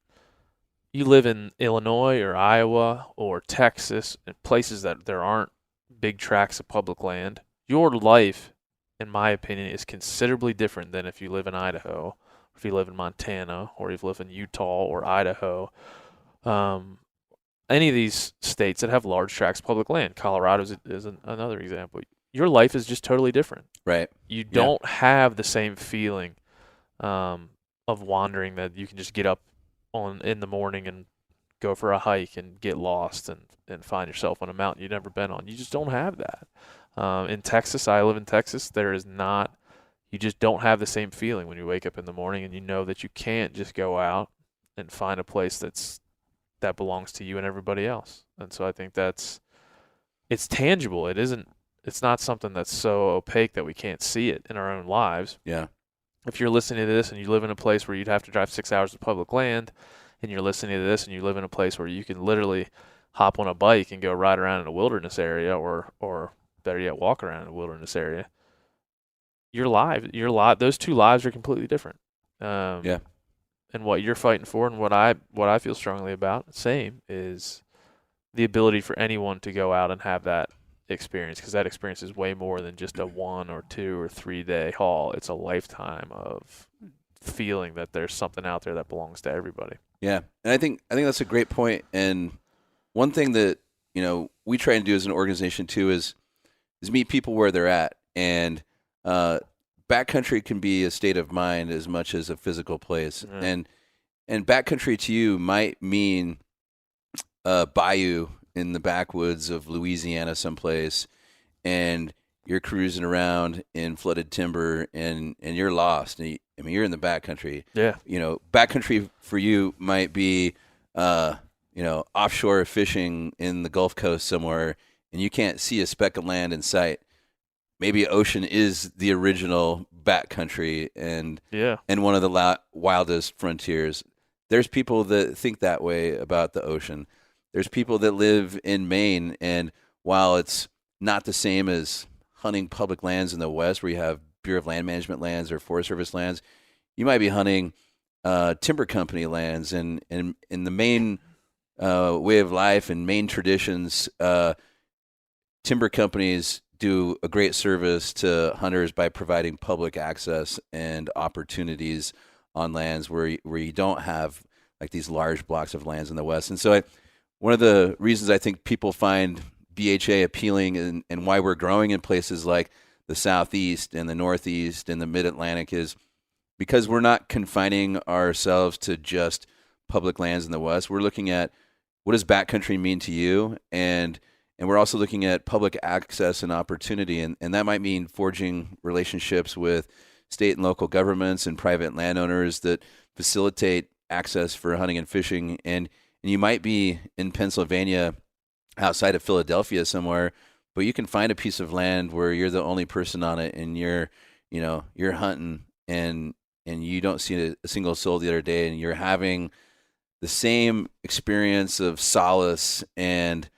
you live in Illinois or Iowa or Texas, and places that there aren't big tracts of public land, your life, in my opinion, is considerably different than if you live in Idaho, if you live in Montana, or if you live in Utah or Idaho. Any of these states that have large tracts of public land. Colorado is another example. Your life is just totally different. Right. You don't have the same feeling of wandering that you can just get up in the morning and go for a hike and get lost and find yourself on a mountain you've never been on. You just don't have that. In Texas, I live in Texas, you just don't have the same feeling when you wake up in the morning and you know that you can't just go out and find a place that belongs to you and everybody else. And so I think it's tangible. It's not something that's so opaque that we can't see it in our own lives. Yeah. If you're listening to this and you live in a place where you'd have to drive 6 hours to public land, and you're listening to this and you live in a place where you can literally hop on a bike and go ride around in a wilderness area, or better yet, walk around in a wilderness area, those two lives are completely different. And what you're fighting for, and what I feel strongly about, same, is the ability for anyone to go out and have that experience, because that experience is way more than just a 1 or 2 or 3 day haul. It's a lifetime of feeling that there's something out there that belongs to everybody. Yeah, and I think that's a great point. And one thing that we try and do as an organization too is meet people where they're at. And backcountry can be a state of mind as much as a physical place. Mm. And backcountry to you might mean bayou in the backwoods of Louisiana someplace, and you're cruising around in flooded timber, and you're lost. And you're in the backcountry. Yeah. Backcountry for you might be, offshore fishing in the Gulf Coast somewhere, and you can't see a speck of land in sight. Maybe ocean is the original backcountry and one of the wildest frontiers. There's people that think that way about the ocean. There's people that live in Maine, and while it's not the same as hunting public lands in the West where you have Bureau of Land Management lands or Forest Service lands, you might be hunting timber company lands. And in the Maine way of life and Maine traditions, timber companies do a great service to hunters by providing public access and opportunities on lands where you don't have like these large blocks of lands in the West. And so one of the reasons I think people find BHA appealing and why we're growing in places like the Southeast and the Northeast and the Mid-Atlantic is because we're not confining ourselves to just public lands in the West. We're looking at what does backcountry mean to you, and we're also looking at public access and opportunity, and that might mean forging relationships with state and local governments and private landowners that facilitate access for hunting and fishing. And you might be in Pennsylvania outside of Philadelphia somewhere, but you can find a piece of land where you're the only person on it, and you're hunting, and you don't see a single soul the other day, and you're having the same experience of solace and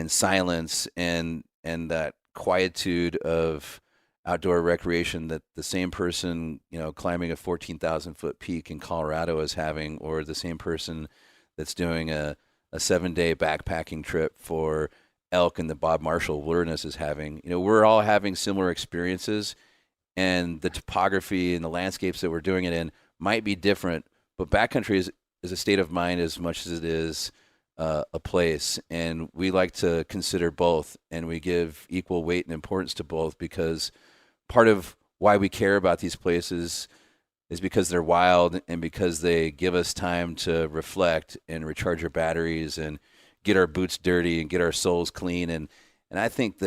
silence and that quietude of outdoor recreation that the same person, climbing a 14,000 foot peak in Colorado is having, or the same person that's doing a 7-day backpacking trip for elk in the Bob Marshall Wilderness is having. We're all having similar experiences, and the topography and the landscapes that we're doing it in might be different, but backcountry is a state of mind as much as it is a place, and we like to consider both, and we give equal weight and importance to both, because part of why we care about these places is because they're wild and because they give us time to reflect and recharge our batteries and get our boots dirty and get our souls clean. And I think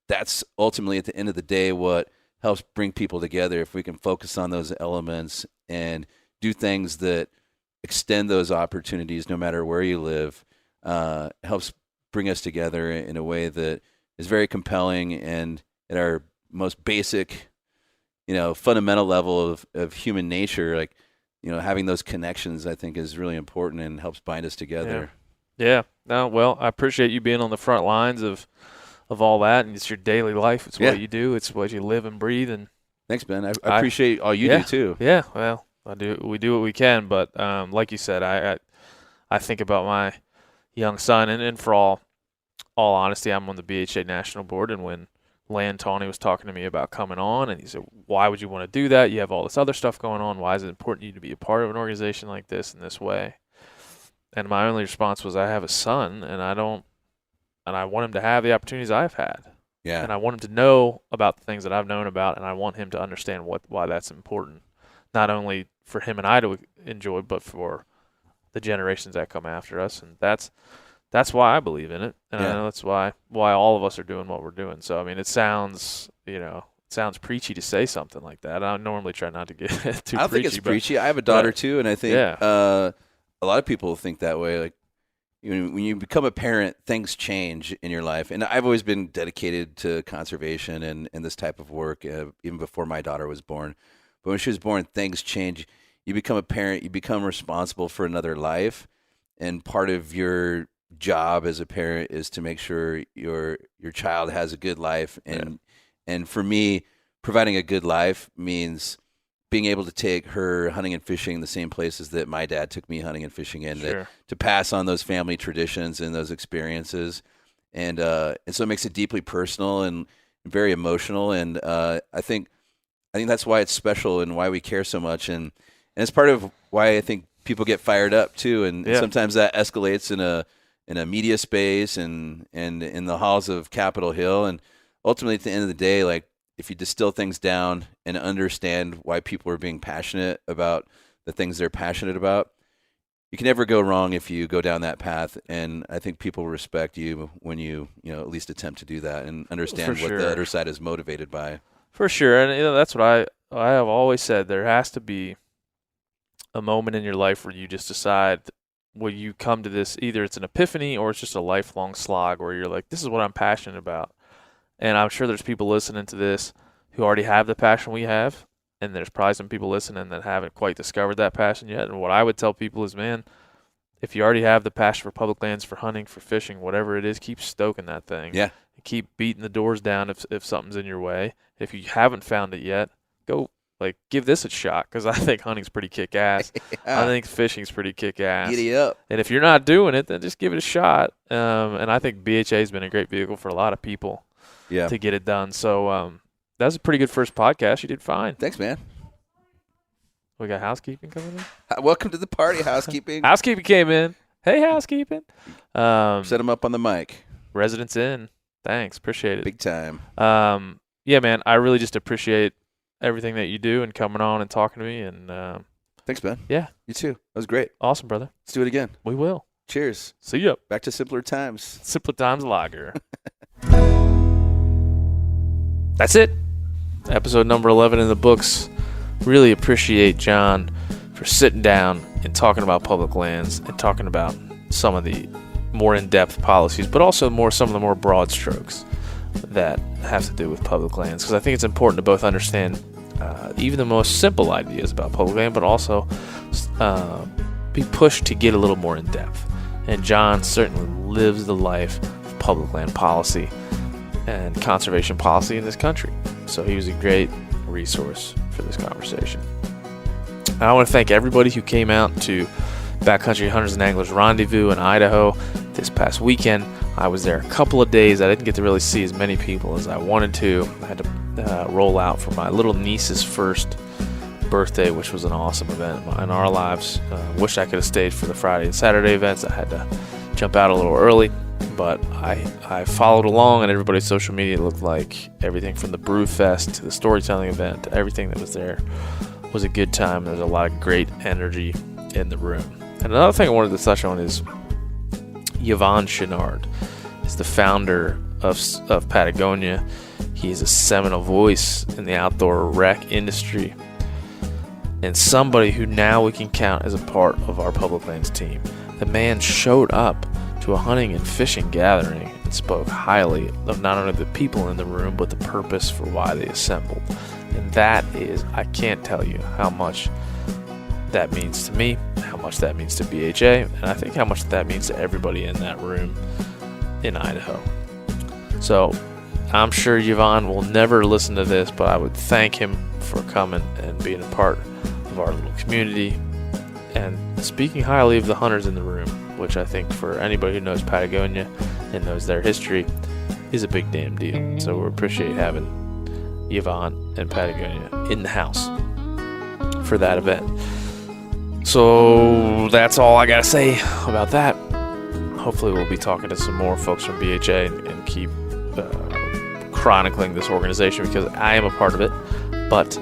that's ultimately at the end of the day what helps bring people together. If we can focus on those elements and do things that extend those opportunities no matter where you live, helps bring us together in a way that is very compelling, and at our most basic, fundamental level of human nature, like, having those connections, I think, is really important and helps bind us together. Yeah. No, well, I appreciate you being on the front lines of all that, and it's your daily life. It's what you do. It's what you live and breathe. And thanks, Ben. I appreciate all you do too. Yeah. Well, we do what we can, but like you said, I think about my young son, and for all honesty, I'm on the BHA National Board, and when Lan Tawney was talking to me about coming on, and he said, why would you want to do that? You have all this other stuff going on. Why is it important to you to be a part of an organization like this in this way? And my only response was, I have a son, and I want him to have the opportunities I've had. Yeah. And I want him to know about the things that I've known about, and I want him to understand why that's important, not only for him and I to enjoy, but for the generations that come after us. And that's why I believe in it, and I know that's why all of us are doing what we're doing. So I mean, it sounds preachy to say something like that. I normally try not to get too preachy. I don't think it's preachy. I have a daughter too, and I think a lot of people think that way. Like, when you become a parent, things change in your life. And I've always been dedicated to conservation and this type of work, even before my daughter was born. But when she was born, things change. You become a parent, you become responsible for another life, and part of your job as a parent is to make sure your child has a good life. And for me, providing a good life means being able to take her hunting and fishing in the same places that my dad took me hunting and fishing in, to pass on those family traditions and those experiences. and so it makes it deeply personal and very emotional. And I think that's why it's special and why we care so much. And it's part of why I think people get fired up too. And sometimes that escalates in a media space and in the halls of Capitol Hill. And ultimately, at the end of the day, like, if you distill things down and understand why people are being passionate about the things they're passionate about, you can never go wrong if you go down that path. And I think people respect you when you at least attempt to do that and understand what the other side is motivated by. For sure. And that's what I have always said. There has to be a moment in your life where you just decide, where you come to this, either it's an epiphany or it's just a lifelong slog where you're like, this is what I'm passionate about. And I'm sure there's people listening to this who already have the passion we have, and there's probably some people listening that haven't quite discovered that passion yet. And what I would tell people is, man, if you already have the passion for public lands, for hunting, for fishing, whatever it is, keep stoking that thing. Yeah. Keep beating the doors down if something's in your way. If you haven't found it yet, go give this a shot, because I think hunting's pretty kick-ass. I think fishing's pretty kick-ass. Giddy up. And if you're not doing it, then just give it a shot. And I think BHA has been a great vehicle for a lot of people to get it done. So that was a pretty good first podcast. You did fine. Thanks, man. We got housekeeping coming in. Welcome to the party, housekeeping. Housekeeping came in. Hey, housekeeping. Set them up on the mic. Residents in. Thanks. Appreciate it. Big time. Yeah, man. I really just appreciate everything that you do and coming on and talking to me. And thanks, man. Yeah. You too. That was great. Awesome, brother. Let's do it again. We will. Cheers. See ya. Back to simpler times. Simpler times lager. That's it. Episode number 11 in the books. Really appreciate John for sitting down and talking about public lands and talking about some of the more in-depth policies, but also some of the more broad strokes that have to do with public lands. Because I think it's important to both understand even the most simple ideas about public land, but also be pushed to get a little more in-depth. And John certainly lives the life of public land policy and conservation policy in this country. So he was a great resource for this conversation. And I want to thank everybody who came out to Backcountry Hunters and Anglers Rendezvous in Idaho this past weekend. I was there a couple of days. I didn't get to really see as many people as I wanted to. I had to roll out for my little niece's first birthday, which was an awesome event in our lives. Wish I could have stayed for the Friday and Saturday events. I had to jump out a little early, but I followed along, and everybody's social media looked like everything from the Brew Fest to the storytelling event to everything that was there was a good time. There's a lot of great energy in the room. And another thing I wanted to touch on is Yvon Chouinard is the founder of Patagonia. He's a seminal voice in the outdoor rec industry, and somebody who now we can count as a part of our public lands team. The man showed up to a hunting and fishing gathering and spoke highly of not only the people in the room, but the purpose for why they assembled. And that is, I can't tell you how much that means to me, how much that means to BHA, and I think how much that means to everybody in that room in Idaho. So I'm sure Yvon will never listen to this, but I would thank him for coming and being a part of our little community and speaking highly of the hunters in the room, which I think for anybody who knows Patagonia and knows their history is a big damn deal. So we appreciate having Yvon and Patagonia in the house for that event. So that's all I gotta say about that. Hopefully we'll be talking to some more folks from BHA and keep chronicling this organization, because I am a part of it, but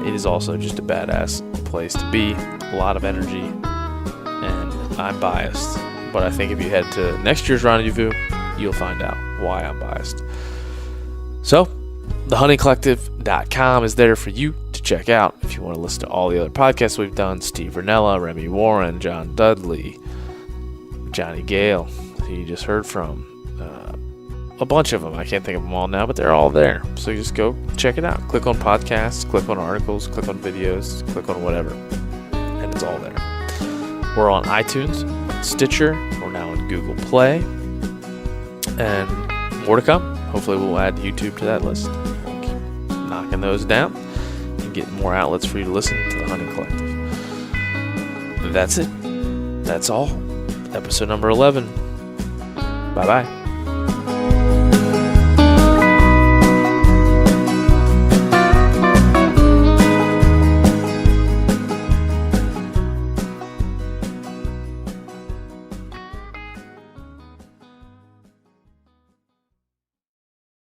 it is also just a badass place to be. A lot of energy, and I'm biased, but I think if you head to next year's Rendezvous, you'll find out why I'm biased. So thehuntingcollective.com is there for you to check out if you want to listen to all the other podcasts we've done. Steve Vernella, Remy Warren, John Dudley, Johnny Gale, who you just heard from, a bunch of them. I can't think of them all now, but they're all there. So you just go check it out. Click on podcasts, click on articles, click on videos, click on whatever, and it's all there. We're on iTunes, Stitcher, we're now on Google Play, and more to come. Hopefully we'll add YouTube to that list. We'll keep knocking those down and get more outlets for you to listen to the Hunting Collective. That's it. That's all. Episode number 11. Bye-bye.